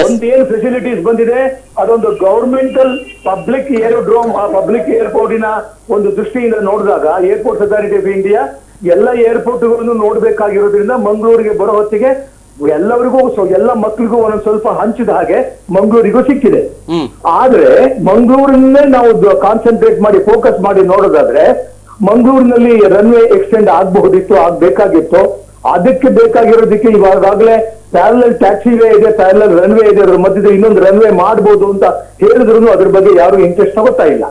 ಒಂದೇನು ಫೆಸಿಲಿಟೀಸ್ ಬಂದಿದೆ ಅದೊಂದು ಗವರ್ಮೆಂಟಲ್ ಪಬ್ಲಿಕ್ ಏರೋಡ್ರೋಮ್, ಆ ಪಬ್ಲಿಕ್ ಏರ್ಪೋರ್ಟಿನ ಒಂದು ದೃಷ್ಟಿಯಿಂದ ನೋಡಿದಾಗ ಏರ್ಪೋರ್ಟ್ಸ್ ಅಥಾರಿಟಿ ಆಫ್ ಇಂಡಿಯಾ ಎಲ್ಲ ಏರ್ಪೋರ್ಟ್ಗಳನ್ನು ನೋಡ್ಬೇಕಾಗಿರೋದ್ರಿಂದ ಮಂಗಳೂರಿಗೆ ಬರೋ ಹೊತ್ತಿಗೆ ಎಲ್ಲರಿಗೂ ಎಲ್ಲ ಮಕ್ಕಳಿಗೂ ಒಂದೊಂದು ಸ್ವಲ್ಪ ಹಂಚಿದ ಹಾಗೆ ಮಂಗಳೂರಿಗೂ ಸಿಕ್ಕಿದೆ. ಆದ್ರೆ ಮಂಗಳೂರನ್ನೇ ನಾವು ಕಾನ್ಸಂಟ್ರೇಟ್ ಮಾಡಿ ಫೋಕಸ್ ಮಾಡಿ ನೋಡೋದಾದ್ರೆ ಮಂಗಳೂರಿನಲ್ಲಿ ರನ್ವೇ ಎಕ್ಸ್ಟೆಂಡ್ ಆಗಬಹುದಿತ್ತು, ಆಗ್ಬೇಕಾಗಿತ್ತು. ಅದಕ್ಕೆ ಬೇಕಾಗಿರೋದಕ್ಕೆ ಇವಾಗಲೇ ಪ್ಯಾರಲಲ್ ಟ್ಯಾಕ್ಸಿ ವೇ ಇದೆ, ಪ್ಯಾರಲಲ್ ರನ್ವೇ ಇದೆ, ಅದ್ರ ಮಧ್ಯದ ಇನ್ನೊಂದು ರನ್ವೇ ಮಾಡಬಹುದು ಅಂತ ಹೇಳಿದ್ರು ಅದ್ರ ಬಗ್ಗೆ ಯಾರು ಇಂಟ್ರೆಸ್ಟ್ ತಗೋತಾ ಇಲ್ಲ.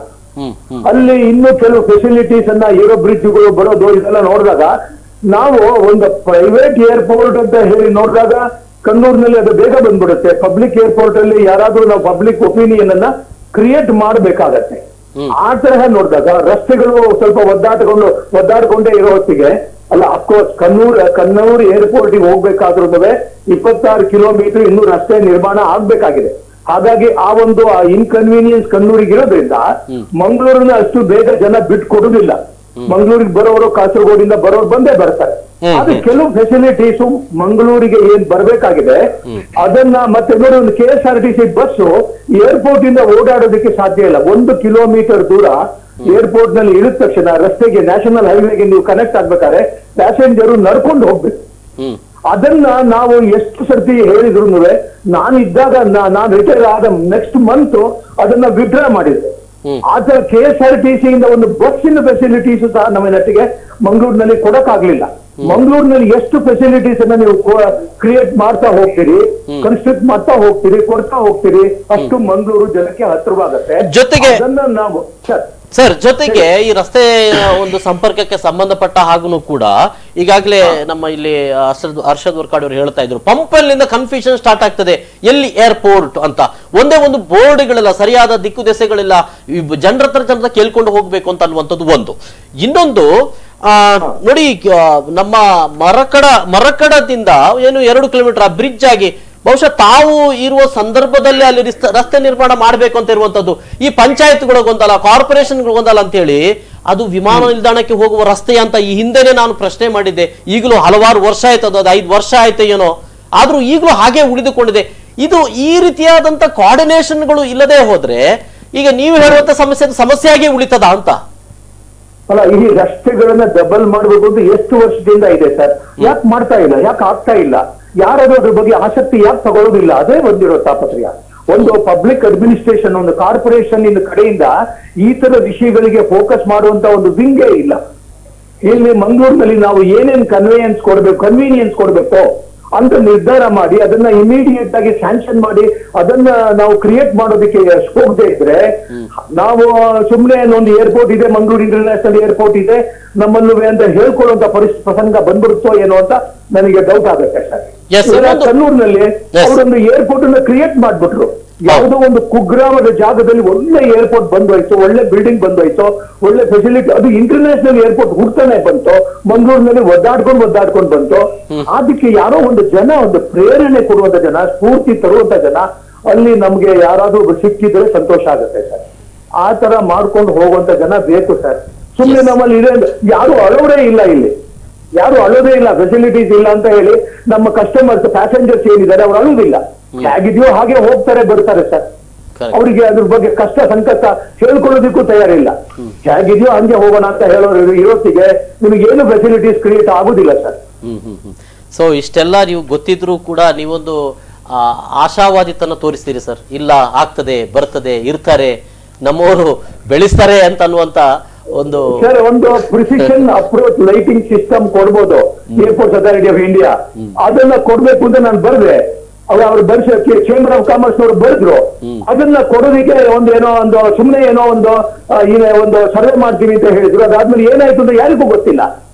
ಅಲ್ಲಿ ಇನ್ನು ಕೆಲವು ಫೆಸಿಲಿಟೀಸ್ ಅನ್ನ ಏರೋ ಬ್ರಿಡ್ಜ್ಗಳು ಬರೋದು ಇದೆಲ್ಲ ನೋಡಿದಾಗ ನಾವು ಒಂದು ಪ್ರೈವೇಟ್ ಏರ್ಪೋರ್ಟ್ ಅಂತ ಹೇಳಿ ನೋಡಿದಾಗ ಕಣ್ಣೂರಿನಲ್ಲಿ ಅದು ಬೇಗ ಬಂದ್ಬಿಡುತ್ತೆ. ಪಬ್ಲಿಕ್ ಏರ್ಪೋರ್ಟ್ ಅಲ್ಲಿ ಯಾರಾದ್ರೂ ನಾವು ಪಬ್ಲಿಕ್ ಒಪಿನಿಯನ್ ಅನ್ನ ಕ್ರಿಯೇಟ್ ಮಾಡಬೇಕಾಗತ್ತೆ. ಆ ತರಹ ನೋಡಿದಾಗ ರಸ್ತೆಗಳು ಸ್ವಲ್ಪ ಒದ್ದಾಡ್ಕೊಂಡೇ ಇರೋ ಹೊತ್ತಿಗೆ ಅಲ್ಲ, ಅಫ್ಕೋರ್ಸ್ ಕಣ್ಣೂರು ಏರ್ಪೋರ್ಟ್ ಗೆ ಹೋಗ್ಬೇಕಾದ್ರೂ 26 ಕಿಲೋಮೀಟರ್ ಇನ್ನೂ ರಸ್ತೆ ನಿರ್ಮಾಣ ಆಗ್ಬೇಕಾಗಿದೆ. ಹಾಗಾಗಿ ಆ ಒಂದು ಇನ್ಕನ್ವೀನಿಯನ್ಸ್ ಕಣ್ಣೂರಿಗಿರೋದ್ರಿಂದ ಮಂಗಳೂರಿನ ಅಷ್ಟು ಬೇಗ ಜನ ಬಿಟ್ಟು ಕೊಡುದಿಲ್ಲ. ಮಂಗಳೂರಿಗೆ ಬರೋರು ಕಾಸರಗೋಡಿಂದ ಬರೋರು ಬಂದೇ ಬರ್ತಾರೆ. ಅದು ಕೆಲವು ಫೆಸಿಲಿಟೀಸು ಮಂಗಳೂರಿಗೆ ಏನ್ ಬರ್ಬೇಕಾಗಿದೆ ಅದನ್ನ ಮತ್ತೆ ನೋಡಿ, ಒಂದು KSRTC ಬಸ್ಸು ಏರ್ಪೋರ್ಟ್ ಇಂದ ಓಡಾಡೋದಕ್ಕೆ ಸಾಧ್ಯ ಇಲ್ಲ. 1 ಕಿಲೋಮೀಟರ್ ದೂರ ಏರ್ಪೋರ್ಟ್ ನಲ್ಲಿ ಇಳಿದ ತಕ್ಷಣ ರಸ್ತೆಗೆ, ನ್ಯಾಷನಲ್ ಹೈವೇಗೆ ನೀವು ಕನೆಕ್ಟ್ ಆಗ್ಬೇಕಾದ್ರೆ ಪ್ಯಾಸೆಂಜರು ನಡ್ಕೊಂಡು ಹೋಗ್ಬೇಕು. ಅದನ್ನ ನಾವು ಎಷ್ಟು ಸರ್ತಿ ಹೇಳಿದ್ರು ನಾನಿದ್ದಾಗ ನಾನು ರಿಟೈರ್ ಆದ ನೆಕ್ಸ್ಟ್ ಮಂತ್ ಅದನ್ನ ವಿಡ್ರಾ ಮಾಡಿದ್ದೆ. ಆತರ KSRTC ಇಂದ ಒಂದು ಬಸ್ಸಿನ ಫೆಸಿಲಿಟೀಸ್ ಸಹ ನಮ್ಮ ನಟ್ಟಿಗೆ ಮಂಗಳೂರಿನಲ್ಲಿ ಕೊಡಕ್ಕಾಗ್ಲಿಲ್ಲ. ಮಂಗಳೂರಿನಲ್ಲಿ ಎಷ್ಟು ಫೆಸಿಲಿಟೀಸ್ ಅನ್ನ ನೀವು ಕ್ರಿಯೇಟ್ ಮಾಡ್ತಾ ಹೋಗ್ತೀರಿ, ಕನ್ಸ್ಟ್ರಕ್ಟ್ ಮಾಡ್ತಾ ಹೋಗ್ತೀರಿ, ಕೊಡ್ತಾ ಹೋಗ್ತೀರಿ, ಅಷ್ಟು ಮಂಗಳೂರು ಜನಕ್ಕೆ ಹತ್ತಿರವಾಗತ್ತೆ. ಜೊತೆಗೆ ಅದನ್ನ ನಾವು ಸರ್ ಜೊತೆಗೆ ಈ ರಸ್ತೆ ಒಂದು ಸಂಪರ್ಕಕ್ಕೆ ಸಂಬಂಧಪಟ್ಟ ಹಾಗೂ ಕೂಡ ಈಗಾಗಲೇ ನಮ್ಮ ಇಲ್ಲಿ ಅರ್ಷದ್ ವರ್ಕಾಡಿ ಅವರು ಹೇಳ್ತಾ ಇದ್ರು, ಪಂಪಲ್ಲಿಂದ ಕನ್ಫ್ಯೂಷನ್ ಸ್ಟಾರ್ಟ್ ಆಗ್ತದೆ ಎಲ್ಲಿ ಏರ್ಪೋರ್ಟ್ ಅಂತ. ಒಂದೇ ಒಂದು ಬೋರ್ಡ್ಗಳೆಲ್ಲ, ಸರಿಯಾದ ದಿಕ್ಕು ದೆಸೆಗಳಿಲ್ಲ, ಜನರ ಹತ್ರ ಕೇಳ್ಕೊಂಡು ಹೋಗ್ಬೇಕು ಅಂತ ಅನ್ನುವಂಥದ್ದು ಒಂದು. ಇನ್ನೊಂದು ನೋಡಿ, ನಮ್ಮ ಮರಕಡದಿಂದ ಏನು 2 ಕಿಲೋಮೀಟರ್ ಬ್ರಿಡ್ಜ್ ಆಗಿ ಬಹುಶಃ ತಾವು ಇರುವ ಸಂದರ್ಭದಲ್ಲಿ ಅಲ್ಲಿ ರಸ್ತೆ ನಿರ್ಮಾಣ ಮಾಡಬೇಕು ಅಂತ ಇರುವಂತದ್ದು. ಈ ಪಂಚಾಯತ್ಗಳ ಗೊಂದಲ, ಕಾರ್ಪೊರೇಷನ್ಗಳ ಗೊಂದಲ ಅಂತ ಹೇಳಿ ಅದು ವಿಮಾನ ನಿಲ್ದಾಣಕ್ಕೆ ಹೋಗುವ ರಸ್ತೆ ಅಂತ ಈ ಹಿಂದೆನೆ ನಾನು ಪ್ರಶ್ನೆ ಮಾಡಿದ್ದೆ. ಈಗಲೂ ಹಲವಾರು ವರ್ಷ ಆಯ್ತು, ಅದು 5 ವರ್ಷ ಆಯ್ತು ಏನೋ, ಆದ್ರೂ ಈಗಲೂ ಹಾಗೆ ಉಳಿದುಕೊಂಡಿದೆ. ಇದು ಈ ರೀತಿಯಾದಂತ ಕೋಆರ್ಡಿನೇಷನ್ಗಳು ಇಲ್ಲದೆ ಹೋದ್ರೆ ಈಗ ನೀವು ಹೇಳುವಂತ ಸಮಸ್ಯೆಯಾಗಿ ಉಳಿತದ ಅಂತ ಅಲ್ಲ. ಈ ರಸ್ತೆಗಳನ್ನ ಡಬಲ್ ಮಾಡಬೇಕು ಅಂತ ಎಷ್ಟು ವರ್ಷದಿಂದ ಇದೆ ಸರ್, ಯಾಕೆ ಮಾಡ್ತಾ ಇಲ್ಲ, ಯಾಕೆ ಆಗ್ತಾ ಇಲ್ಲ, ಯಾರಾದ್ರೂ ಅದ್ರ ಬಗ್ಗೆ ಆಸಕ್ತಿ ಯಾಕೆ ತಗೊಳ್ಳೋದಿಲ್ಲ? ಅದೇ ಒಂದಿರೋ ತಾಪತ್ರಯ. ಒಂದು ಪಬ್ಲಿಕ್ ಅಡ್ಮಿನಿಸ್ಟ್ರೇಷನ್, ಒಂದು ಕಾರ್ಪೊರೇಷನ್ ಇನ್ ಕಡೆಯಿಂದ ಈ ತರ ವಿಷಯಗಳಿಗೆ ಫೋಕಸ್ ಮಾಡುವಂತ ಒಂದು ವಿಂಗೇ ಇಲ್ಲ. ಇಲ್ಲಿ ಮಂಗಳೂರಿನಲ್ಲಿ ನಾವು ಏನೇನ್ ಕನ್ವೀನಿಯನ್ಸ್ ಕೊಡ್ಬೇಕು ಅಂತ ನಿರ್ಧಾರ ಮಾಡಿ ಅದನ್ನ ಇಮಿಡಿಯೇಟ್ ಆಗಿ ಸ್ಯಾಂಕ್ಷನ್ ಮಾಡಿ ಅದನ್ನ ನಾವು ಕ್ರಿಯೇಟ್ ಮಾಡೋದಕ್ಕೆ ಹೋಗದೆ ಇದ್ರೆ ನಾವು ಸುಮ್ಮನೆ ಒಂದು ಏರ್ಪೋರ್ಟ್ ಇದೆ, ಮಂಗಳೂರು ಇಂಟರ್ನ್ಯಾಷನಲ್ ಏರ್ಪೋರ್ಟ್ ಇದೆ ನಮ್ಮಲ್ಲೂ ಅಂತ ಹೇಳ್ಕೊಳ್ಳುವಂತ ಪ್ರಸಂಗ ಬಂದ್ಬಿಡುತ್ತೋ ಏನೋ ಅಂತ ನನಗೆ ಡೌಟ್ ಆಗುತ್ತೆ ಸರ್. ಕಣ್ಣೂರಿನಲ್ಲಿ ಅವರೊಂದು ಏರ್ಪೋರ್ಟ್ ಅನ್ನ ಕ್ರಿಯೇಟ್ ಮಾಡ್ಬಿಟ್ರು. ಯಾವುದೋ ಒಂದು ಕುಗ್ರಾಮದ ಜಾಗದಲ್ಲಿ ಒಳ್ಳೆ ಏರ್ಪೋರ್ಟ್ ಬಂದೋಯ್ತು, ಒಳ್ಳೆ ಬಿಲ್ಡಿಂಗ್ ಬಂದೋಯ್ತು, ಒಳ್ಳೆ ಫೆಸಿಲಿಟಿ, ಅದು ಇಂಟರ್ನ್ಯಾಷನಲ್ ಏರ್ಪೋರ್ಟ್ ಹುಡ್ತಾನೆ ಬಂತು, ಮಂಗಳೂರಿನಲ್ಲಿ ಒದ್ದಾಡ್ಕೊಂಡು ಬಂತು. ಅದಕ್ಕೆ ಯಾರೋ ಒಂದು ಜನ, ಒಂದು ಪ್ರೇರಣೆ ಕೊಡುವಂತ ಜನ, ಸ್ಫೂರ್ತಿ ತರುವಂತ ಜನ ಅಲ್ಲಿ ನಮ್ಗೆ ಯಾರಾದ್ರೂ ಸಿಕ್ಕಿದ್ರೆ ಸಂತೋಷ ಆಗುತ್ತೆ ಸರ್. ಆ ತರ ಮಾಡ್ಕೊಂಡು ಹೋಗುವಂತ ಜನ ಬೇಕು ಸರ್. ಸುಮ್ಮನೆ ನಮ್ಮಲ್ಲಿ ಇದೆ ಯಾರು ಅಳೋದೇ ಇಲ್ಲ, ಇಲ್ಲಿ ಯಾರು ಅಳೋದೇ ಇಲ್ಲ, ಫೆಸಿಲಿಟೀಸ್ ಇಲ್ಲ ಅಂತ ಹೇಳಿ ನಮ್ಮ ಕಸ್ಟಮರ್ಸ್ ಪ್ಯಾಸೆಂಜರ್ಸ್ ಏನಿದ್ದಾರೆ ಅವ್ರು ಅಳುವುದಿಲ್ಲ. ಹೇಗಿದೆಯೋ ಹಾಗೆ ಹೋಗ್ತಾರೆ ಬರ್ತಾರೆ ಸರ್. ಅವರಿಗೆ ಅದ್ರ ಬಗ್ಗೆ ಕಷ್ಟ ಸಂಕಟ ಹೇಳ್ಕೊಳ್ಳೋದಕ್ಕೂ ತಯಾರಿಲ್ಲ. ಹೇಗಿದೆಯೋ ಹಂಗೆ ಹೋಗೋಣ ಅಂತ ಹೇಳೋರು ಇವತ್ತಿಗೆ ನಿಮಗೇನು ಫೆಸಿಲಿಟೀಸ್ ಕ್ರಿಯೇಟ್ ಆಗುದಿಲ್ಲ ಸರ್. ಸೊ ಇಷ್ಟೆಲ್ಲ ನೀವು ಗೊತ್ತಿದ್ರು ಕೂಡ ನೀವೊಂದು ಆಶಾವಾದಿತನ ತೋರಿಸ್ತೀರಿ ಸರ್. ಇಲ್ಲ, ಆಗ್ತದೆ, ಬರ್ತದೆ, ಇರ್ತಾರೆ, ನಮ್ಮವರು ಬೆಳೆಸ್ತಾರೆ ಅಂತ ಅನ್ನುವಂತ ಒಂದು ಸರ್ ಒಂದು ಪ್ರಿಸಿಷನ್ ಅಪ್ರೋಚ್ ಲೈಟಿಂಗ್ ಸಿಸ್ಟಮ್ ಕೊಡ್ಬೋದು ಏರ್ಪೋರ್ಟ್ಸ್ ಅಥಾರಿಟಿ ಆಫ್ ಇಂಡಿಯಾ. ಅದನ್ನ ಕೊಡ್ಬೇಕು ಅಂತ ನಾನು ಬರ್ದೆ, ಅವ್ರು ಬರ್ಸಕ್ಕೆ ಚೇಂಬರ್ ಆಫ್ ಕಾಮರ್ಸ್ ನವರು ಬರೆದ್ರು. ಅದನ್ನ ಕೊಡೋದಕ್ಕೆ ಏನೋ ಒಂದು ಸುಮ್ಮನೆ ಏನೋ ಒಂದು ಸರ್ವೆ ಮಾಡ್ತೀವಿ ಅಂತ ಹೇಳಿದ್ರು. ಅದಾದ್ಮೇಲೆ ಏನಾಯ್ತು ಅಂತ ಯಾರಿಗೂ ಗೊತ್ತಿಲ್ಲ.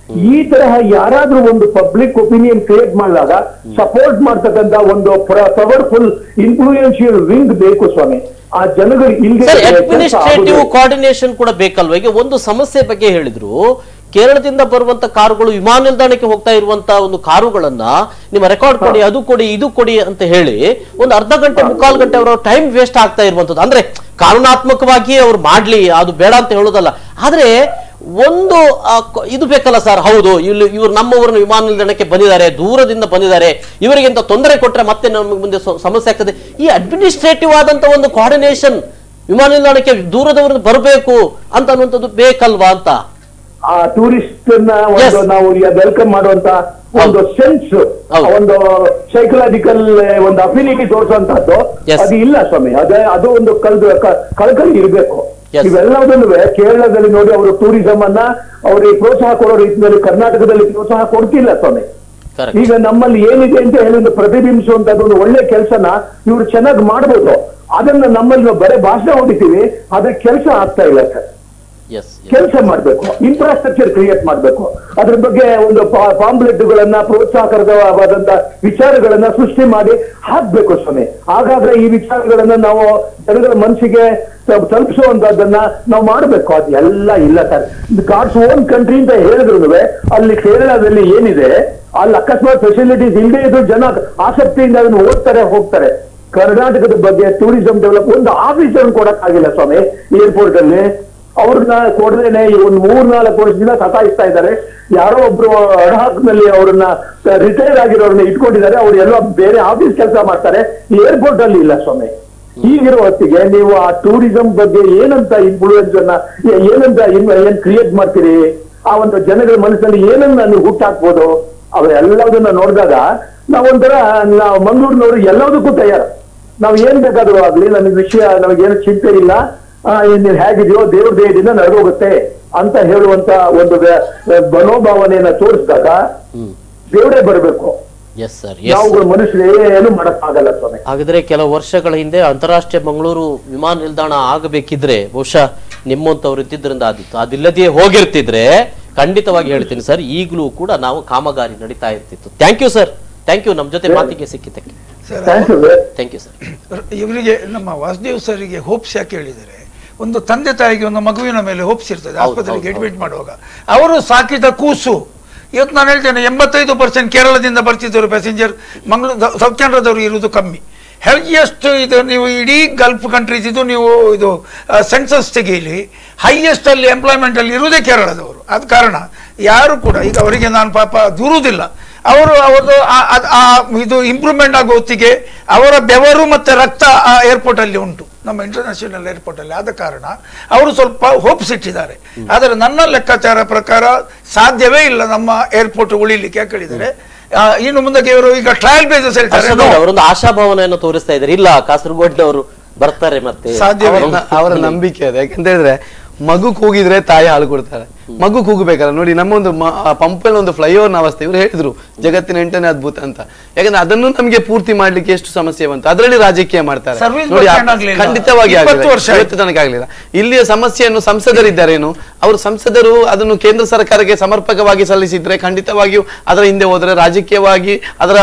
ಈ ತರಹ ಯಾರಾದ್ರೂ ಒಂದು ಪಬ್ಲಿಕ್ ಒಪಿನಿಯನ್ ಕ್ರಿಯೇಟ್ ಮಾಡಿದಾಗ ಸಪೋರ್ಟ್ ಮಾಡ್ತಕ್ಕಂತ ಒಂದು ಪವರ್ಫುಲ್ ಇನ್ಫ್ಲೂಯೆನ್ಷಿಯಲ್ ವಿಂಗ್ ಬೇಕು ಸ್ವಾಮಿ. ಆ ಜನಗಳಿಗೆ ಅಡ್ಮಿನಿಸ್ಟ್ರೇಟಿವ್ ಕೋಆರ್ಡಿನೇಷನ್ ಕೂಡ ಬೇಕಲ್ವ? ಈಗ ಒಂದು ಸಮಸ್ಯೆ ಬಗ್ಗೆ ಹೇಳಿದ್ರು, ಕೇರಳದಿಂದ ಬರುವಂತ ಕಾರುಗಳು ವಿಮಾನ ನಿಲ್ದಾಣಕ್ಕೆ ಹೋಗ್ತಾ ಇರುವಂತ ಒಂದು ಕಾರುಗಳನ್ನ ನಿಮ್ಮ ರೆಕಾರ್ಡ್ ಕೊಡಿ, ಅದು ಕೊಡಿ, ಇದು ಕೊಡಿ ಅಂತ ಹೇಳಿ ಒಂದು ಅರ್ಧ ಗಂಟೆ ಮುಕ್ಕಾಲು ಗಂಟೆ ಅವರ ಟೈಮ್ ವೇಸ್ಟ್ ಆಗ್ತಾ ಇರುವಂತದ್ದು. ಅಂದ್ರೆ ಕಾನೂನಾತ್ಮಕವಾಗಿ ಅವ್ರು ಮಾಡ್ಲಿ, ಅದು ಬೇಡ ಅಂತ ಹೇಳೋದಲ್ಲ, ಆದ್ರೆ ಒಂದು ಇದು ಬೇಕಲ್ಲ ಸರ್. ಹೌದು, ಇವ್ರು ನಮ್ಮವರನ್ನು ವಿಮಾನ ನಿಲ್ದಾಣಕ್ಕೆ ಬಂದಿದ್ದಾರೆ, ದೂರದಿಂದ ಬಂದಿದ್ದಾರೆ, ಇವರಿಗಿಂತ ತೊಂದರೆ ಕೊಟ್ರೆ ಮತ್ತೆ ನಮಗೆ ಮುಂದೆ ಸಮಸ್ಯೆ ಆಗ್ತದೆ. ಈ ಅಡ್ಮಿನಿಸ್ಟ್ರೇಟಿವ್ ಆದಂತ ಒಂದು ಕೋಆರ್ಡಿನೇಷನ್ ವಿಮಾನ ನಿಲ್ದಾಣಕ್ಕೆ ದೂರದವರು ಬರಬೇಕು ಅಂತ ಅನ್ನುವಂಥದ್ದು ಬೇಕಲ್ವಾ ಅಂತ. ಆ ಟೂರಿಸ್ಟ್ ನಾವು ವೆಲ್ಕಮ್ ಮಾಡುವಂತ ಒಂದು ಸೆನ್ಸ್, ಒಂದು ಸೈಕಲಾಜಿಕಲ್ ಒಂದು ಅಫಿನಿಟಿ ತೋರಿಸುವಂತದ್ದು ಅದು ಇಲ್ಲ ಸ್ವಾಮಿ. ಅದು ಒಂದು ಕಳಕಳಿ ಇರಬೇಕು. ಇವೆಲ್ಲದನ್ನು ಕೇರಳದಲ್ಲಿ ನೋಡಿ ಅವರು ಟೂರಿಸಂ ಅನ್ನ ಅವ್ರಿಗೆ ಪ್ರೋತ್ಸಾಹ ಕೊಡೋ ರೀತಿಯಲ್ಲಿ ಕರ್ನಾಟಕದಲ್ಲಿ ಪ್ರೋತ್ಸಾಹ ಕೊಡ್ತಿಲ್ಲ ಸ್ವಾಮಿ. ಈಗ ನಮ್ಮಲ್ಲಿ ಏನಿದೆ ಅಂತ ಹೇಳಿ ಒಂದು ಪ್ರತಿಬಿಂಬಿಸುವಂತದ್ದು ಒಂದು ಒಳ್ಳೆ ಕೆಲಸನ ಇವ್ರು ಚೆನ್ನಾಗಿ ಮಾಡ್ಬೋದು. ಅದನ್ನ ನಮ್ಮಲ್ಲಿ ನಾವು ಬರೀ ಭಾಷಣ ಹೊಡಿತೀವಿ, ಅದ್ರ ಕೆಲಸ ಆಗ್ತಾ ಇಲ್ಲ ಸರ್. ಕೆಲಸ ಮಾಡ್ಬೇಕು, ಇನ್ಫ್ರಾಸ್ಟ್ರಕ್ಚರ್ ಕ್ರಿಯೇಟ್ ಮಾಡ್ಬೇಕು, ಅದ್ರ ಬಗ್ಗೆ ಒಂದು ಪಾಂಪ್ಲೆಟ್ಗಳನ್ನ, ಪ್ರೋತ್ಸಾಹಕರವಾದಂತ ವಿಚಾರಗಳನ್ನ ಸೃಷ್ಟಿ ಮಾಡಿ ಹಾಕ್ಬೇಕು ಸ್ವಾಮಿ. ಹಾಗಾದ್ರೆ ಈ ವಿಚಾರಗಳನ್ನ ನಾವು ಜನಗಳ ಮನಸ್ಸಿಗೆ ತಲುಪಿಸುವಂತದ್ದನ್ನ ನಾವು ಮಾಡ್ಬೇಕು. ಅದು ಎಲ್ಲ ಇಲ್ಲ ಸರ್. ಗಾಡ್ಸ್ ಓನ್ ಕಂಟ್ರಿ ಅಂತ ಹೇಳಿದ್ರು ಅಲ್ಲಿ ಕೇರಳದಲ್ಲಿ ಏನಿದೆ ಅಲ್ಲಿ ಅಕಸ್ಮಾತ್ ಫೆಸಿಲಿಟೀಸ್ ಇಲ್ಲದೆ ಇದ್ರು ಜನ ಆಸಕ್ತಿಯಿಂದ ಅದನ್ನು ಓದ್ತಾರೆ, ಹೋಗ್ತಾರೆ. ಕರ್ನಾಟಕದ ಬಗ್ಗೆ ಟೂರಿಸಂ ಡೆವಲಪ್ ಒಂದು ಆಫೀಸರ್ ಕೊಡಕ್ ಆಗಿಲ್ಲ ಸ್ವಾಮಿ ಏರ್ಪೋರ್ಟ್ ಅಲ್ಲಿ. ಅವ್ರನ್ನ ಕೊಡದೇನೆ ಒಂದು 3-4 ವರ್ಷದಿಂದ ಸತಾಯಿಸ್ತಾ ಇದ್ದಾರೆ. ಯಾರೋ ಒಬ್ರು ಅಡಹಾಕ್ನಲ್ಲಿ ಅವ್ರನ್ನ ರಿಟೈರ್ ಆಗಿರೋರನ್ನ ಇಟ್ಕೊಂಡಿದ್ದಾರೆ. ಅವ್ರು ಎಲ್ಲೋ ಬೇರೆ ಆಫೀಸ್ ಕೆಲಸ ಮಾಡ್ತಾರೆ, ಏರ್ಪೋರ್ಟ್ ಅಲ್ಲಿ ಇಲ್ಲ ಸ್ವಾಮಿ. ಈಗಿರೋ ಹೊತ್ತಿಗೆ ನೀವು ಆ ಟೂರಿಸಂ ಬಗ್ಗೆ ಏನಂತ ಇನ್ಫ್ಲೂಯೆನ್ಸ್ ಅನ್ನ ಏನ್ ಕ್ರಿಯೇಟ್ ಮಾಡ್ತೀರಿ, ಆ ಒಂದು ಜನಗಳ ಮನಸ್ಸಲ್ಲಿ ಏನನ್ನ ನೀವು ಹುಟ್ಟಾಕ್ಬೋದು, ಅವೆಲ್ಲದನ್ನ ನೋಡಿದಾಗ ನಾವೊಂಥರ ನಾವು ಮಂಗಳೂರಿನವರು ಎಲ್ಲದಕ್ಕೂ ತಯಾರು. ನಾವ್ ಏನ್ ಬೇಕಾದ್ರೂ ಆಗ್ಲಿ, ನಮಗೆ ವಿಷಯ ನಮಗೇನು ಚಿಂತೆ ಇಲ್ಲ, ನೀವು ಹೇಗಿದೆಯೋ ದೇವ್ರ ದೇಹದಿಂದ ನಡೆದೋಗುತ್ತೆ ಅಂತ ಹೇಳುವಂತ ಒಂದು ಮನೋಭಾವನೆಯನ್ನ ತೋರಿಸಿದಾಗ ದೇವರೇ ಬರಬೇಕು. ನಾವುಗಳು ಮನುಷ್ಯರು ಏನು ಮಾಡಕ್ಕಾಗಲ್ಲ ಸ್ವಾಮಿ. ಹಾಗಾದ್ರೆ ಕೆಲವು ವರ್ಷಗಳ ಹಿಂದೆ ಅಂತಾರಾಷ್ಟ್ರೀಯ ಮಂಗಳೂರು ವಿಮಾನ ನಿಲ್ದಾಣ ಆಗಬೇಕಿದ್ರೆ ಬಹುಶಃ ನಿಮ್ಮಂತವ್ರು ಇದ್ದಿದ್ರಿಂದ ಆದಿತ್ತು. ಅದಿಲ್ಲದೆ ಹೋಗಿರ್ತಿದ್ರೆ ಖಂಡಿತವಾಗಿ ಹೇಳ್ತೀನಿ ಸರ್, ಈಗಲೂ ಕೂಡ ನಾವು ಕಾಮಗಾರಿ ನಡೀತಾ ಇರ್ತಿತ್ತು. Thank you sir, thank you, ನಮ್ಮ ಜೊತೆ ಮಾತಿಗೆ ಸಿಕ್ಕಿದ್ದಕ್ಕೆ ಥ್ಯಾಂಕ್ ಯು ಸರ್. ಇವರಿಗೆ ನಮ್ಮ ವಾಸುದೇವ್ ಸರ್ಗೆ ಹೋಪ್ಸ್ ಯಾಕೆ ಹೇಳಿದರೆ, ಒಂದು ತಂದೆ ತಾಯಿಗೆ ಒಂದು ಮಗುವಿನ ಮೇಲೆ ಹೋಪ್ಸ್ ಇರ್ತದೆ. ಆಸ್ಪತ್ರೆಗೆ ಅಡ್ಮಿಟ್ ಮಾಡುವಾಗ ಅವರು ಸಾಕಿದ ಕೂಸು ಇವತ್ತು ನಾನು ಹೇಳ್ತೇನೆ 85% ಕೇರಳದಿಂದ ಬರ್ತಿದ್ದವರು ಪ್ಯಾಸೆಂಜರ್, ಮಂಗಳೂರು ಸೌತ್ ಕೆನಡಾದವರು ಇರುವುದು ಕಮ್ಮಿ. ಹೈಯೆಸ್ಟ್ ಇದು ನೀವು ಇಡೀ ಗಲ್ಫ್ ಕಂಟ್ರೀಸ್ ಇದು ನೀವು ಇದು ಸೆನ್ಸಸ್ ತೆಗೀಲಿ, ಹೈಯೆಸ್ಟ್ ಅಲ್ಲಿ ಎಂಪ್ಲಾಯ್ಮೆಂಟ್ ಅಲ್ಲಿ ಇರುವುದೇ ಕೇರಳದವರು. ಆದ ಕಾರಣ ಯಾರು ಕೂಡ ಈಗ ಅವರಿಗೆ ನಾನು ಪಾಪ ದೂರುವುದಿಲ್ಲ. ಅವ್ರದ್ದು ಇದು ಇಂಪ್ರೂವ್ಮೆಂಟ್ ಆಗೋ ಹೊತ್ತಿಗೆ ಅವರ ಬೆವರು ಮತ್ತೆ ರಕ್ತ ಆ ಏರ್ಪೋರ್ಟ್ ಅಲ್ಲಿ ಉಂಟು, ನಮ್ಮ ಇಂಟರ್ನ್ಯಾಷನಲ್ ಏರ್ಪೋರ್ಟ್ ಅಲ್ಲಿ. ಆದ ಕಾರಣ ಅವರು ಸ್ವಲ್ಪ ಹೋಪ್ಸ್ ಇಟ್ಟಿದ್ದಾರೆ. ಆದರೆ ನನ್ನ ಲೆಕ್ಕಾಚಾರ ಪ್ರಕಾರ ಸಾಧ್ಯವೇ ಇಲ್ಲ ನಮ್ಮ ಏರ್ಪೋರ್ಟ್ ಉಳಿಲಿಕ್ಕೆ. ಯಾಕೆ ಹೇಳಿದರೆ ಇನ್ನು ಮುಂದಕ್ಕೆ ಇವರು ಈಗ ಟ್ರಯಲ್ ಬೇಸಸ್ ಹೇಳ್ತಾರೆ, ಅವರೊಂದು ಆಶಾಭಾವನೆಯನ್ನು ತೋರಿಸ್ತಾ ಇದ್ದಾರೆ. ಇಲ್ಲ, ಕಾಸರಗೋಡ್ನವರು ಬರ್ತಾರೆ ಮತ್ತೆ ಸಾಧ್ಯ ಅವರ ನಂಬಿಕೆ ಇದೆ. ಯಾಕಂತ ಹೇಳಿದ್ರೆ ಮಗು ಕೂಗಿದ್ರೆ ತಾಯಿ ಹಾಲು ಕೊಡ್ತಾರೆ, ಮಗು ಕೂಗಬೇಕಲ್ಲ. ನೋಡಿ ನಮ್ಮ ಒಂದು ಪಂಪಲ್ಲಿ ಒಂದು ಫ್ಲೈಓವರ್ನ ಅವಸ್ಥೆ ಇವ್ರು ಹೇಳಿದ್ರು ಜಗತ್ತಿನ 8ನೇ ಅದ್ಭುತ ಅಂತ. ಯಾಕಂದ್ರೆ ಅದನ್ನು ನಮ್ಗೆ ಪೂರ್ತಿ ಮಾಡ್ಲಿಕ್ಕೆ ಎಷ್ಟು ಸಮಸ್ಯೆ ಬಂತು, ಅದರಲ್ಲಿ ರಾಜಕೀಯ ಮಾಡ್ತಾರೆ. ನೋಡಿ ಖಂಡಿತವಾಗಿ ಇವತ್ತು ತನಕ ಆಗ್ಲಿಲ್ಲ. ಇಲ್ಲಿಯ ಸಮಸ್ಯೆಯನ್ನು ಸಂಸದರಿದ್ದಾರೇನು, ಅವರು ಸಂಸದರು ಅದನ್ನು ಕೇಂದ್ರ ಸರ್ಕಾರಕ್ಕೆ ಸಮರ್ಪಕವಾಗಿ ಸಲ್ಲಿಸಿದ್ರೆ ಖಂಡಿತವಾಗಿಯೂ ಅದರ ಹಿಂದೆ ಹೋದ್ರೆ, ರಾಜಕೀಯವಾಗಿ ಅದರ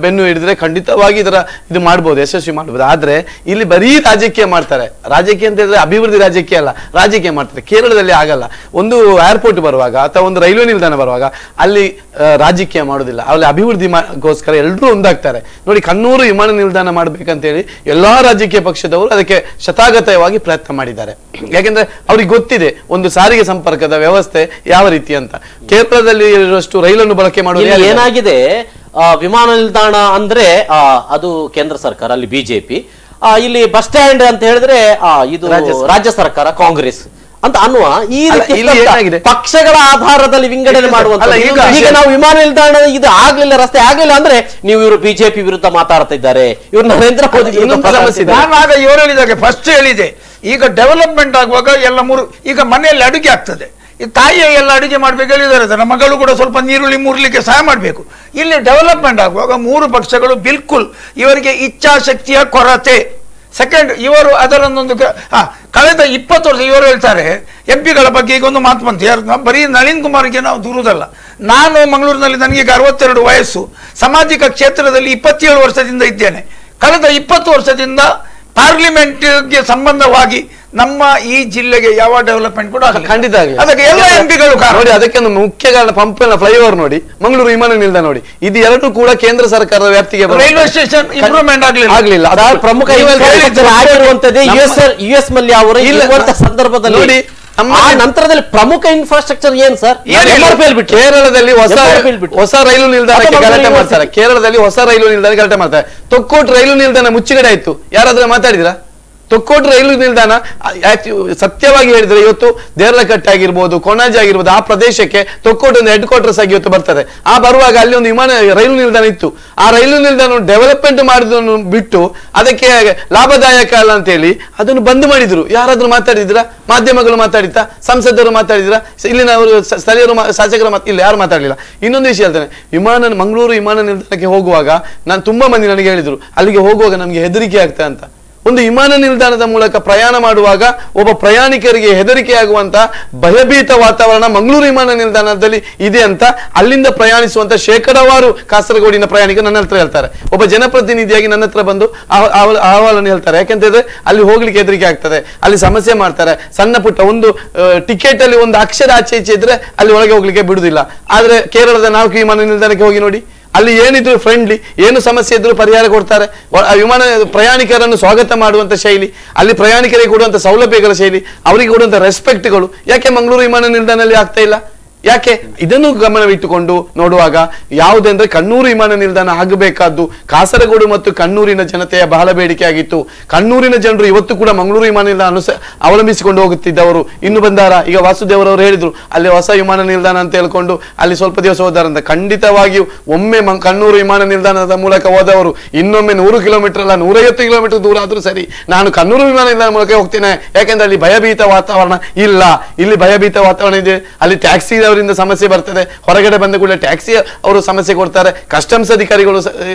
ಬೆನ್ನು ಹಿಡಿದ್ರೆ ಖಂಡಿತವಾಗಿ ಇದು ಮಾಡ್ಬೋದು, ಯಶಸ್ವಿ ಮಾಡ್ಬೋದು. ಆದ್ರೆ ಇಲ್ಲಿ ಬರೀ ರಾಜಕೀಯ ಮಾಡ್ತಾರೆ. ರಾಜಕೀಯ ಅಂತ ಹೇಳಿದ್ರೆ ಅಭಿವೃದ್ಧಿ ರಾಜಕೀಯ ಅಲ್ಲ, ರಾಜಕೀಯ ಮಾಡ್ತಾರೆ. ಕೇರಳದಲ್ಲಿ ಆಗಲ್ಲ. ಒಂದು ಏರ್ಪೋರ್ಟ್ ಬರುವಾಗ ಅಥವಾ ಒಂದು ರೈಲ್ವೆ ನಿಲ್ದಾಣ ಬರುವಾಗ ಅಲ್ಲಿ ರಾಜಕೀಯ ಮಾಡೋದಿಲ್ಲ, ಅಲ್ಲಿ ಅಭಿವೃದ್ಧಿಗೋಸ್ಕರ ಎಲ್ಲರೂ ಒಂದಾಗ್ತಾರೆ. ನೋಡಿ ಕಣ್ಣೂರು ವಿಮಾನ ನಿಲ್ದಾಣ ಮಾಡ್ಬೇಕಂತೇಳಿ ಎಲ್ಲಾ ರಾಜಕೀಯ ಪಕ್ಷದವರು ಅದಕ್ಕೆ ಶತಾಗತವಾಗಿ ಪ್ರಯತ್ನ ಮಾಡಿದ್ದಾರೆ. ಯಾಕೆಂದ್ರೆ ಅವ್ರಿಗೆ ಗೊತ್ತಿದೆ ಒಂದು ಸಾರಿಗೆ ಸಂಪರ್ಕದ ವ್ಯವಸ್ಥೆ ಯಾವ ರೀತಿ ಅಂತ. ಕೇರಳದಲ್ಲಿ ಇರುವಷ್ಟು ರೈಲನ್ನು ಬಳಕೆ ಮಾಡುವುದು ಏನಾಗಿದೆ, ವಿಮಾನ ನಿಲ್ದಾಣ ಅಂದ್ರೆ ಅದು ಕೇಂದ್ರ ಸರ್ಕಾರ, ಅಲ್ಲಿ ಬಿಜೆಪಿ, ಇಲ್ಲಿ ಬಸ್ ಸ್ಟ್ಯಾಂಡ್ ಅಂತ ಹೇಳಿದ್ರೆ ಇದು ರಾಜ್ಯ ಸರ್ಕಾರ ಕಾಂಗ್ರೆಸ್ ಅಂತ ಅನ್ನುವ ಈ ರೀತಿ ಪಕ್ಷಗಳ ಆಧಾರದಲ್ಲಿ ವಿಂಗಡಣೆ ಮಾಡುವಂತ. ಈಗ ನಾವು ವಿಮಾನ ನಿಲ್ದಾಣ ಇದು ಆಗ್ಲಿಲ್ಲ, ರಸ್ತೆ ಆಗ್ಲಿಲ್ಲ ಅಂದ್ರೆ ನೀವು ಇವರು ಬಿಜೆಪಿ ವಿರುದ್ಧ ಮಾತಾಡ್ತಾ ಇದ್ದಾರೆ, ಇವರು ನರೇಂದ್ರ ಮೋದಿ ಇವರು ಹೇಳಿದಾಗ ಫಸ್ಟ್ ಹೇಳಿದೆ. ಈಗ ಡೆವಲಪ್ಮೆಂಟ್ ಆಗುವಾಗ ಎಲ್ಲ ಈಗ ಮನೆಯಲ್ಲಿ ಅಡುಗೆ ಆಗ್ತದೆ, ಈ ತಾಯಿಯ ಎಲ್ಲ ಅಡುಗೆ ಮಾಡ್ಬೇಕು ಹೇಳಿದ್ದಾರೆ. ನಮ್ಮ ಮಗಳು ಕೂಡ ಸ್ವಲ್ಪ ನೀರುಳ್ಳಿ ಮೂರ್ಲಿಕ್ಕೆ ಸಹಾಯ ಮಾಡಬೇಕು. ಇಲ್ಲಿ ಡೆವಲಪ್ಮೆಂಟ್ ಆಗುವಾಗ 3 ಪಕ್ಷಗಳು ಬಿಲ್ಕುಲ್ ಇವರಿಗೆ ಇಚ್ಛಾಶಕ್ತಿಯ ಕೊರತೆ. ಸೆಕೆಂಡ್, ಇವರು ಅದರನ್ನೊಂದು ಕಳೆದ 20 ವರ್ಷ ಇವರು ಹೇಳ್ತಾರೆ ಎಂಪಿಗಳ ಬಗ್ಗೆ. ಈಗ ಒಂದು ಮಾತು ಬಂತು, ಯಾರು ಬರೀ ನಳಿನ್ ಕುಮಾರ್ಗೆ ನಾವು ದೂರುವುದಲ್ಲ. ನಾನು ಮಂಗಳೂರಿನಲ್ಲಿ ನನಗೆ 62 ವಯಸ್ಸು, ಸಾಮಾಜಿಕ ಕ್ಷೇತ್ರದಲ್ಲಿ 27 ವರ್ಷದಿಂದ ಇದ್ದೇನೆ. ಕಳೆದ 20 ವರ್ಷದಿಂದ ಪಾರ್ಲಿಮೆಂಟ್ಗೆ ಸಂಬಂಧವಾಗಿ ನಮ್ಮ ಈ ಜಿಲ್ಲೆಗೆ ಯಾವ ಡೆವಲಪ್ಮೆಂಟ್ ಕೂಡ ಖಂಡಿತ ಅದಕ್ಕೆ ಎಲ್ಲ ಎಂಪಿಗಳು ನೋಡಿ. ಅದಕ್ಕೆ ಒಂದು ಮುಖ್ಯ ಕಾರಣ ಪಂಪಿನ ಫ್ಲೈಓವರ್ ನೋಡಿ, ಮಂಗಳೂರು ವಿಮಾನ ನಿಲ್ದಾಣ ನೋಡಿ, ಇದು ಎರಡು ಕೂಡ ಕೇಂದ್ರ ಸರ್ಕಾರದ ವ್ಯಾಪ್ತಿಗೆ ರೈಲ್ವೆ ಸ್ಟೇಷನ್ ಇಂಪ್ರೂವ್ಮೆಂಟ್ ಆಗ್ಲಿಲ್ಲ. ಪ್ರಮುಖ ಆಗಿರುವಂತದ್ದು ಯುಎಸ್ ನಲ್ಲಿ ಅವರು ಇರುವಂತಹ ಸಂದರ್ಭದಲ್ಲಿ ನೋಡಿ. ನಂತರದಲ್ಲಿ ಪ್ರಮುಖ ಇನ್ಫ್ರಾಸ್ಟ್ರಕ್ಚರ್ ಏನ್ ಸರ್? ಕೇರಳದಲ್ಲಿ ಹೊಸ ರೈಲು ನಿಲ್ದಾಣಕ್ಕೆ ಗಲಾಟೆ ಮಾಡ್ತಾರೆ. ಕೇರಳದಲ್ಲಿ ಹೊಸ ರೈಲು ನಿಲ್ದಾಣ ಗಲಾಟೆ ಮಾಡ್ತಾರೆ. ತೊಕ್ಕೋಟು ರೈಲು ನಿಲ್ದಾಣ ಮುಚ್ಚುಗಡೆ ಆಯ್ತು. ಯಾರಾದ್ರೂ ಮಾತಾಡಿದ್ರಾ? ತೊಕ್ಕೋಟು ರೈಲು ನಿಲ್ದಾಣ ಸತ್ಯವಾಗಿ ಹೇಳಿದ್ರೆ ಇವತ್ತು ದೇರ್ಲಕಟ್ಟೆ ಆಗಿರ್ಬೋದು, ಕೊಣಾಜಿ ಆಗಿರ್ಬೋದು, ಆ ಪ್ರದೇಶಕ್ಕೆ ತೊಕ್ಕೋಟು ಒಂದು ಹೆಡ್ ಕ್ವಾರ್ಟರ್ಸ್ ಆಗಿ ಇವತ್ತು ಬರ್ತದೆ. ಆ ಬರುವಾಗ ಅಲ್ಲಿ ಒಂದು ರೈಲು ನಿಲ್ದಾಣ ಇತ್ತು. ಆ ರೈಲು ನಿಲ್ದಾಣ ಡೆವಲಪ್ಮೆಂಟ್ ಮಾಡಿದನ್ನು ಬಿಟ್ಟು ಅದಕ್ಕೆ ಲಾಭದಾಯಕ ಅಲ್ಲ ಅಂತ ಹೇಳಿ ಅದನ್ನು ಬಂದ್ ಮಾಡಿದ್ರು. ಯಾರಾದ್ರೂ ಮಾತಾಡಿದ್ರ? ಮಾಧ್ಯಮಗಳು ಮಾತಾಡಿತಾ? ಸಂಸದರು ಮಾತಾಡಿದ್ರ? ಇಲ್ಲಿನ ಸ್ಥಳೀಯರು ಶಾಸಕರು ಇಲ್ಲ, ಯಾರು ಮಾತಾಡಲಿಲ್ಲ. ಇನ್ನೊಂದು ವಿಷಯ ಹೇಳ್ತಾನೆ, ಮಂಗಳೂರು ವಿಮಾನ ನಿಲ್ದಾಣಕ್ಕೆ ಹೋಗುವಾಗ ನಾನು ತುಂಬಾ ಮಂದಿ ನನಗೆ ಹೇಳಿದ್ರು, ಅಲ್ಲಿಗೆ ಹೋಗುವಾಗ ನಮ್ಗೆ ಹೆದರಿಕೆ ಆಗ್ತದೆ ಅಂತ. ಒಂದು ವಿಮಾನ ನಿಲ್ದಾಣದ ಮೂಲಕ ಪ್ರಯಾಣ ಮಾಡುವಾಗ ಒಬ್ಬ ಪ್ರಯಾಣಿಕರಿಗೆ ಹೆದರಿಕೆ ಆಗುವಂತ ಭಯಭೀತ ವಾತಾವರಣ ಮಂಗಳೂರು ವಿಮಾನ ನಿಲ್ದಾಣದಲ್ಲಿ ಇದೆ ಅಂತ ಅಲ್ಲಿಂದ ಪ್ರಯಾಣಿಸುವಂತ ಶೇಕಡಾವಾರು ಕಾಸರಗೋಡಿನ ಪ್ರಯಾಣಿಕರು ನನ್ನ ಹತ್ರ ಹೇಳ್ತಾರೆ. ಒಬ್ಬ ಜನಪ್ರತಿನಿಧಿಯಾಗಿ ನನ್ನ ಹತ್ರ ಬಂದು ಅಹವಾಲನ್ನು ಹೇಳ್ತಾರೆ. ಯಾಕೆಂತಂದ್ರೆ ಅಲ್ಲಿ ಹೋಗ್ಲಿಕ್ಕೆ ಹೆದರಿಕೆ ಆಗ್ತದೆ, ಅಲ್ಲಿ ಸಮಸ್ಯೆ ಮಾಡ್ತಾರೆ. ಸಣ್ಣ ಪುಟ್ಟ ಒಂದು ಟಿಕೆಟ್ ಅಲ್ಲಿ ಒಂದು ಅಕ್ಷರ ಆಚೆ ಈಚೆ ಇದ್ರೆ ಅಲ್ಲಿ ಒಳಗೆ ಹೋಗ್ಲಿಕ್ಕೆ ಬಿಡುದಿಲ್ಲ. ಆದ್ರೆ ಕೇರಳದ 4 ವಿಮಾನ ನಿಲ್ದಾಣಕ್ಕೆ ಹೋಗಿ ನೋಡಿ, ಅಲ್ಲಿ ಏನಿದ್ರು ಫ್ರೆಂಡ್ಲಿ, ಏನು ಸಮಸ್ಯೆ ಇದ್ರು ಪರಿಹಾರ ಕೊಡ್ತಾರೆ. ವಿಮಾನ ಪ್ರಯಾಣಿಕರನ್ನು ಸ್ವಾಗತ ಮಾಡುವಂತ ಶೈಲಿ, ಅಲ್ಲಿ ಪ್ರಯಾಣಿಕರಿಗೆ ಕೊಡುವಂತ ಸೌಲಭ್ಯಗಳ ಶೈಲಿ, ಅವರಿಗೆ ಕೊಡುವಂತ ರೆಸ್ಪೆಕ್ಟ್ಗಳು ಯಾಕೆ ಮಂಗಳೂರು ವಿಮಾನ ನಿಲ್ದಾಣದಲ್ಲಿ ಆಗ್ತಾ ಇಲ್ಲ? ಯಾಕೆ? ಇದನ್ನು ಗಮನವಿಟ್ಟುಕೊಂಡು ನೋಡುವಾಗ ಯಾವುದೆಂದ್ರೆ ಕಣ್ಣೂರು ವಿಮಾನ ನಿಲ್ದಾಣ ಆಗಬೇಕಾದ್ದು ಕಾಸರಗೋಡು ಮತ್ತು ಕಣ್ಣೂರಿನ ಜನತೆಯ ಬಹಳ ಬೇಡಿಕೆ ಆಗಿತ್ತು. ಕಣ್ಣೂರಿನ ಜನರು ಇವತ್ತು ಕೂಡ ಮಂಗಳೂರು ವಿಮಾನ ನಿಲ್ದಾಣ ಅವಲಂಬಿಸಿಕೊಂಡು ಹೋಗುತ್ತಿದ್ದವರು ಇನ್ನು ಬಂದಾರ. ಈಗ ವಾಸುದೇವರವರು ಹೇಳಿದ್ರು ಅಲ್ಲಿ ಹೊಸ ವಿಮಾನ ನಿಲ್ದಾಣ ಅಂತ ಹೇಳ್ಕೊಂಡು ಅಲ್ಲಿ ಸ್ವಲ್ಪ ದಿವಸ ಹೋದಾರಂತ. ಖಂಡಿತವಾಗಿಯೂ ಒಮ್ಮೆ ಕಣ್ಣೂರು ವಿಮಾನ ನಿಲ್ದಾಣದ ಮೂಲಕ ಹೋದವರು ಇನ್ನೊಮ್ಮೆ 100 ಕಿಲೋಮೀಟರ್ ಅಲ್ಲ 150 ಕಿಲೋಮೀಟರ್ ದೂರ ಆದ್ರೂ ಸರಿ ನಾನು ಕಣ್ಣೂರು ವಿಮಾನ ನಿಲ್ದಾಣ ಮೂಲಕ ಹೋಗ್ತೇನೆ. ಯಾಕೆಂದ್ರೆ ಅಲ್ಲಿ ಭಯಭೀತ ವಾತಾವರಣ ಇಲ್ಲ. ಇಲ್ಲಿ ಭಯಭೀತ ವಾತಾವರಣ ಇದೆ. ಅಲ್ಲಿ ಟ್ಯಾಕ್ಸಿ ಅವರಿಂದ ಸಮಸ್ಯೆ ಬರ್ತದೆ. ಹೊರಗಡೆ ಬಂದ ಕೂಡಲೇ ಟ್ಯಾಕ್ಸಿ ಅವರು ಸಮಸ್ಯೆ ಕೊಡ್ತಾರೆ, ಕಸ್ಟಮ್ಸ್ ಅಧಿಕಾರಿಗಳು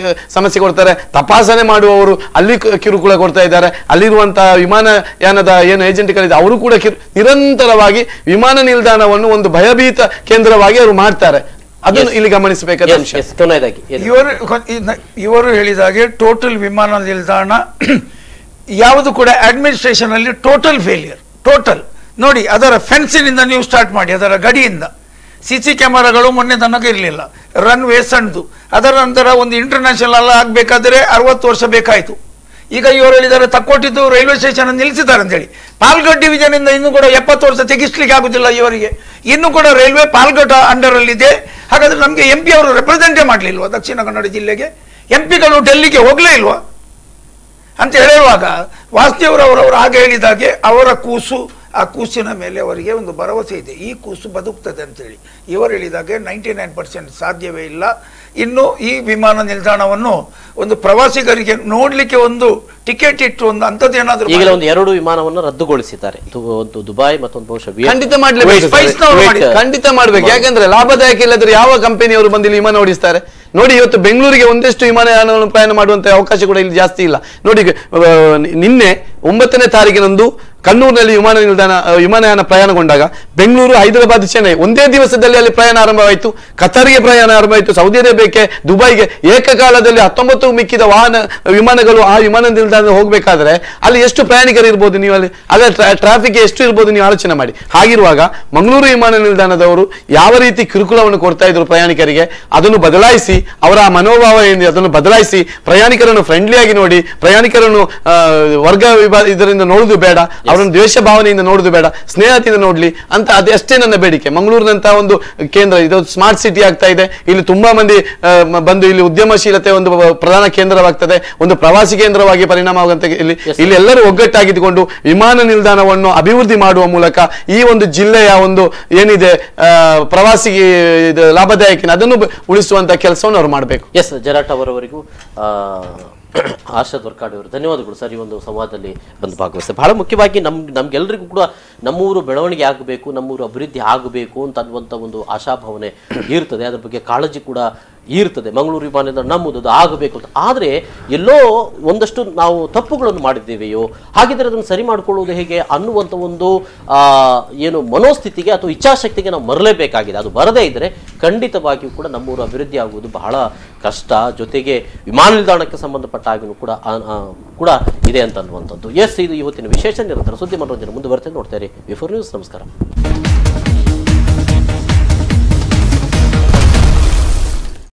ಸಮಸ್ಯೆ ಕೊಡ್ತಾರೆ, ತಪಾಸಣೆ ಮಾಡುವವರು ಅಲ್ಲಿ ಕಿರುಕುಳ ಕೊಡ್ತಾ ಇದ್ದಾರೆ. ಅಲ್ಲಿರುವಂತಹ ವಿಮಾನಯಾನದ ಏನು ಏಜೆಂಟ್ಗಳಿದೆ ಅವರು ಕೂಡ ನಿರಂತರವಾಗಿ ವಿಮಾನ ನಿಲ್ದಾಣವನ್ನು ಒಂದು ಭಯಭೀತ ಕೇಂದ್ರವಾಗಿ ಅವರು ಮಾಡ್ತಾರೆ. ಅದನ್ನು ಇಲ್ಲಿ ಗಮನಿಸಬೇಕಾದ ಅಂಶ. ಇವರು ಹೇಳಿದಾಗೆ ಟೋಟಲ್ ವಿಮಾನ ನಿಲ್ದಾಣ ಯಾವುದು ಕೂಡ ಅಡ್ಮಿನಿಸ್ಟ್ರೇಷನ್ ಅಲ್ಲಿ ಟೋಟಲ್ ಫೇಲಿಯರ್. ಟೋಟಲ್ ನೋಡಿ, ಅದರ ಫೆನ್ಸಿನಿಂದ ನೀವು ಸ್ಟಾರ್ಟ್ ಮಾಡಿ, ಅದರ ಗಡಿಯಿಂದ CC ಕ್ಯಾಮರಾಗಳು ಮೊನ್ನೆ ತನಕ ಇರಲಿಲ್ಲ, ರನ್ ವೇ ಸಣ್ಣದು. ಅದರ ನಂತರ ಒಂದು ಇಂಟರ್ನ್ಯಾಷನಲ್ ಆಗಬೇಕಾದ್ರೆ 60 ವರ್ಷ ಬೇಕಾಯಿತು. ಈಗ ಇವರು ಹೇಳಿದ್ದಾರೆ ತಕ್ಕೊಟ್ಟಿದ್ದು ರೈಲ್ವೆ ಸ್ಟೇಷನ್ ನಿಲ್ಲಿಸಿದ್ದಾರೆ ಅಂತೇಳಿ. ಪಾಲ್ಘಟ್ ಡಿವಿಷನ್ ಇಂದ ಇನ್ನೂ ಕೂಡ 70 ವರ್ಷ ತೆಗಿಸ್ಲಿಕ್ಕೆ ಆಗುದಿಲ್ಲ ಇವರಿಗೆ. ಇನ್ನೂ ಕೂಡ ರೈಲ್ವೆ ಪಾಲ್ಘಟ್ ಅಂಡರ್ ಅಲ್ಲಿ ಇದೆ. ಹಾಗಾದ್ರೆ ನಮಗೆ MP ಅವರು ರೆಪ್ರೆಸೆಂಟೇ ಮಾಡಲಿಲ್ವಾ ದಕ್ಷಿಣ ಕನ್ನಡ ಜಿಲ್ಲೆಗೆ? MPಗಳು ಡೆಲ್ಲಿಗೆ ಹೋಗ್ಲೇ ಇಲ್ವಾ ಅಂತ ಹೇಳಿರುವಾಗ ವಾಸುದೇವರವರು ಹಾಗೆ ಹೇಳಿದಾಗೆ ಅವರ ಕೂಸು, ಆ ಕೂಸಿನ ಮೇಲೆ ಅವರಿಗೆ ಒಂದು ಭರವಸೆ ಇದೆ, ಈ ಕೂಸು ಬದುಕ್ತದೆ ಅಂತೇಳಿ. ಇವರು ಹೇಳಿದಾಗೆ 99% ಸಾಧ್ಯವೇ ಇಲ್ಲ. ಇನ್ನು ಈ ವಿಮಾನ ನಿಲ್ದಾಣವನ್ನು ಒಂದು ಪ್ರವಾಸಿಗರಿಗೆ ನೋಡ್ಲಿಕ್ಕೆ ಒಂದು ಟಿಕೆಟ್ ಇಟ್ಟು ಒಂದು ಅಂಥದ್ದು ಏನಾದರೂ ಈಗಲೇ ಒಂದು 2 ವಿಮಾನವನ್ನು ರದ್ದುಗೊಳಿಸಿದ್ದಾರೆ, ಒಂದು ದುಬೈ ಮತ್ತೊಂದು ಬಹುಶಃ ಖಂಡಿತ ಮಾಡ್ಲೇಬೇಕು, ಖಂಡಿತ ಮಾಡ್ಬೇಕು. ಯಾಕಂದ್ರೆ ಲಾಭದಾಯಕ ಇಲ್ಲದ್ರೆ ಯಾವ ಕಂಪನಿಯವರು ಬಂದು ಇಲ್ಲಿ ವಿಮಾನ ಓಡಿಸ್ತಾರೆ? ನೋಡಿ, ಇವತ್ತು ಬೆಂಗಳೂರಿಗೆ ಒಂದಷ್ಟು ವಿಮಾನಯಾನವನ್ನು ಪ್ರಯಾಣ ಮಾಡುವಂತ ಅವಕಾಶ ಕೂಡ ಇಲ್ಲಿ ಜಾಸ್ತಿ ಇಲ್ಲ. ನೋಡಿ, ನಿನ್ನೆ 9ನೇ ತಾರೀಕಿನಂದು ಕಣ್ಣೂರಿನಲ್ಲಿ ವಿಮಾನಯಾನ ಪ್ರಯಾಣಗೊಂಡಾಗ ಬೆಂಗಳೂರು, ಹೈದರಾಬಾದ್, ಚೆನ್ನೈ ಒಂದೇ ದಿವಸದಲ್ಲಿ ಅಲ್ಲಿ ಪ್ರಯಾಣ ಆರಂಭವಾಯಿತು. ಕತಾರಿಗೆ ಪ್ರಯಾಣ ಆರಂಭವಾಯಿತು, ಸೌದಿ ಅರೇಬಿಯಾಕ್ಕೆ, ದುಬೈಗೆ ಏಕಕಾಲದಲ್ಲಿ 19 ಮಿಕ್ಕಿದ ವಿಮಾನಗಳು ಆ ವಿಮಾನ ನಿಲ್ದಾಣ ಹೋಗ್ಬೇಕಾದ್ರೆ ಅಲ್ಲಿ ಎಷ್ಟು ಪ್ರಯಾಣಿಕರು ಇರ್ಬೋದು? ನೀವು ಅಲ್ಲಿ ಟ್ರಾಫಿಕ್ ಎಷ್ಟು ಇರ್ಬೋದು ನೀವು ಆಲೋಚನೆ ಮಾಡಿ. ಹಾಗಿರುವಾಗ ಮಂಗಳೂರು ವಿಮಾನ ನಿಲ್ದಾಣದವರು ಯಾವ ರೀತಿ ಕಿರುಕುಳವನ್ನು ಕೊಡ್ತಾ ಇದ್ರು ಪ್ರಯಾಣಿಕರಿಗೆ, ಅದನ್ನು ಬದಲಾಯಿಸಿ, ಅವರ ಮನೋಭಾವ ಏನಿದೆ ಅದನ್ನು ಬದಲಾಯಿಸಿ, ಪ್ರಯಾಣಿಕರನ್ನು ಫ್ರೆಂಡ್ಲಿ ಆಗಿ ನೋಡಿ, ಪ್ರಯಾಣಿಕರನ್ನು ವರ್ಗ ಇದರಿಂದ ನೋಡುದು ಬೇಡ, ಅವರನ್ನು ದ್ವೇಷ ಭಾವನೆಯಿಂದ ನೋಡುದು ಬೇಡ, ಸ್ನೇಹದಿಂದ ನೋಡ್ಲಿ ಅಂತ ಅದಷ್ಟೇ ನನ್ನ ಬೇಡಿಕೆ. ಮಂಗಳೂರಿನಂತಹ ಒಂದು ಕೇಂದ್ರ, ಇದು ಸ್ಮಾರ್ಟ್ ಸಿಟಿ ಆಗ್ತಾ ಇದೆ, ಇಲ್ಲಿ ತುಂಬಾ ಮಂದಿ ಬಂದು ಇಲ್ಲಿ ಉದ್ಯಮಶೀಲತೆ ಒಂದು ಪ್ರಧಾನ ಕೇಂದ್ರವಾಗ್ತದೆ, ಒಂದು ಪ್ರವಾಸಿ ಕೇಂದ್ರವಾಗಿ ಪರಿಣಾಮವಾಗುವಂತ ಇಲ್ಲಿ ಎಲ್ಲರೂ ಒಗ್ಗಟ್ಟಾಗಿದ್ದುಕೊಂಡು ವಿಮಾನ ನಿಲ್ದಾಣವನ್ನು ಅಭಿವೃದ್ಧಿ ಮಾಡುವ ಮೂಲಕ ಈ ಒಂದು ಜಿಲ್ಲೆಯ ಒಂದು ಏನಿದೆ ಪ್ರವಾಸಿಗೆ ಲಾಭದಾಯಕ ಅದನ್ನು ಉಳಿಸುವಂತ ಕೆಲಸವನ್ನು ಅವರು ಮಾಡಬೇಕು. ಎಸ್ ಜರಾಟ್ ಅವರವರಿಗೂ ಆಶಾ ದೊರ್ಕಾಡ್ ಅವರು ಧನ್ಯವಾದಗಳು ಸರ್. ಈ ಒಂದು ಸಂವಾದದಲ್ಲಿ ಬಂದು ಭಾಗವಹಿಸ್ತಾರೆ. ಬಹಳ ಮುಖ್ಯವಾಗಿ ನಮ್ಗೆಲ್ಲರಿಗೂ ಕೂಡ ನಮ್ಮೂರು ಬೆಳವಣಿಗೆ ಆಗಬೇಕು, ನಮ್ಮೂರು ಅಭಿವೃದ್ಧಿ ಆಗಬೇಕು ಅಂತ ಅನ್ನುವಂಥ ಒಂದು ಆಶಾಭಾವನೆ ಇರ್ತದೆ, ಅದ್ರ ಬಗ್ಗೆ ಕಾಳಜಿ ಕೂಡ ಇರ್ತದೆ. ಮಂಗಳೂರು ವಿಮಾನ ನಿಲ್ದಾಣ ನಮ್ಮದು ಅದು ಆಗಬೇಕು ಅಂತ. ಆದರೆ ಎಲ್ಲೋ ಒಂದಷ್ಟು ನಾವು ತಪ್ಪುಗಳನ್ನು ಮಾಡಿದ್ದೇವೆಯೋ, ಹಾಗಿದ್ರೆ ಅದನ್ನು ಸರಿ ಮಾಡಿಕೊಳ್ಳುವುದು ಹೇಗೆ ಅನ್ನುವಂಥ ಒಂದು ಏನು ಮನೋಸ್ಥಿತಿಗೆ ಅಥವಾ ಇಚ್ಛಾಶಕ್ತಿಗೆ ನಾವು ಮರಲೇಬೇಕಾಗಿದೆ. ಅದು ಬರದೇ ಇದ್ದರೆ ಖಂಡಿತವಾಗಿಯೂ ಕೂಡ ನಮ್ಮೂರು ಅಭಿವೃದ್ಧಿ ಆಗುವುದು ಬಹಳ ಕಷ್ಟ. ಜೊತೆಗೆ ವಿಮಾನ ನಿಲ್ದಾಣಕ್ಕೆ ಸಂಬಂಧಪಟ್ಟ ಆಗಿನೂ ಕೂಡ ಇದೆ ಅಂತ ಅನ್ನುವಂಥದ್ದು. ಎಸ್, ಇದು ಇವತ್ತಿನ ವಿಶೇಷ ನಿರಂತರ ಸುದ್ದಿ ಮನೋರಂಜನೆ ಮುಂದುವರೆದು ನೋಡ್ತಾರೆ ವಿ4 ನ್ಯೂಸ್. ನಮಸ್ಕಾರ.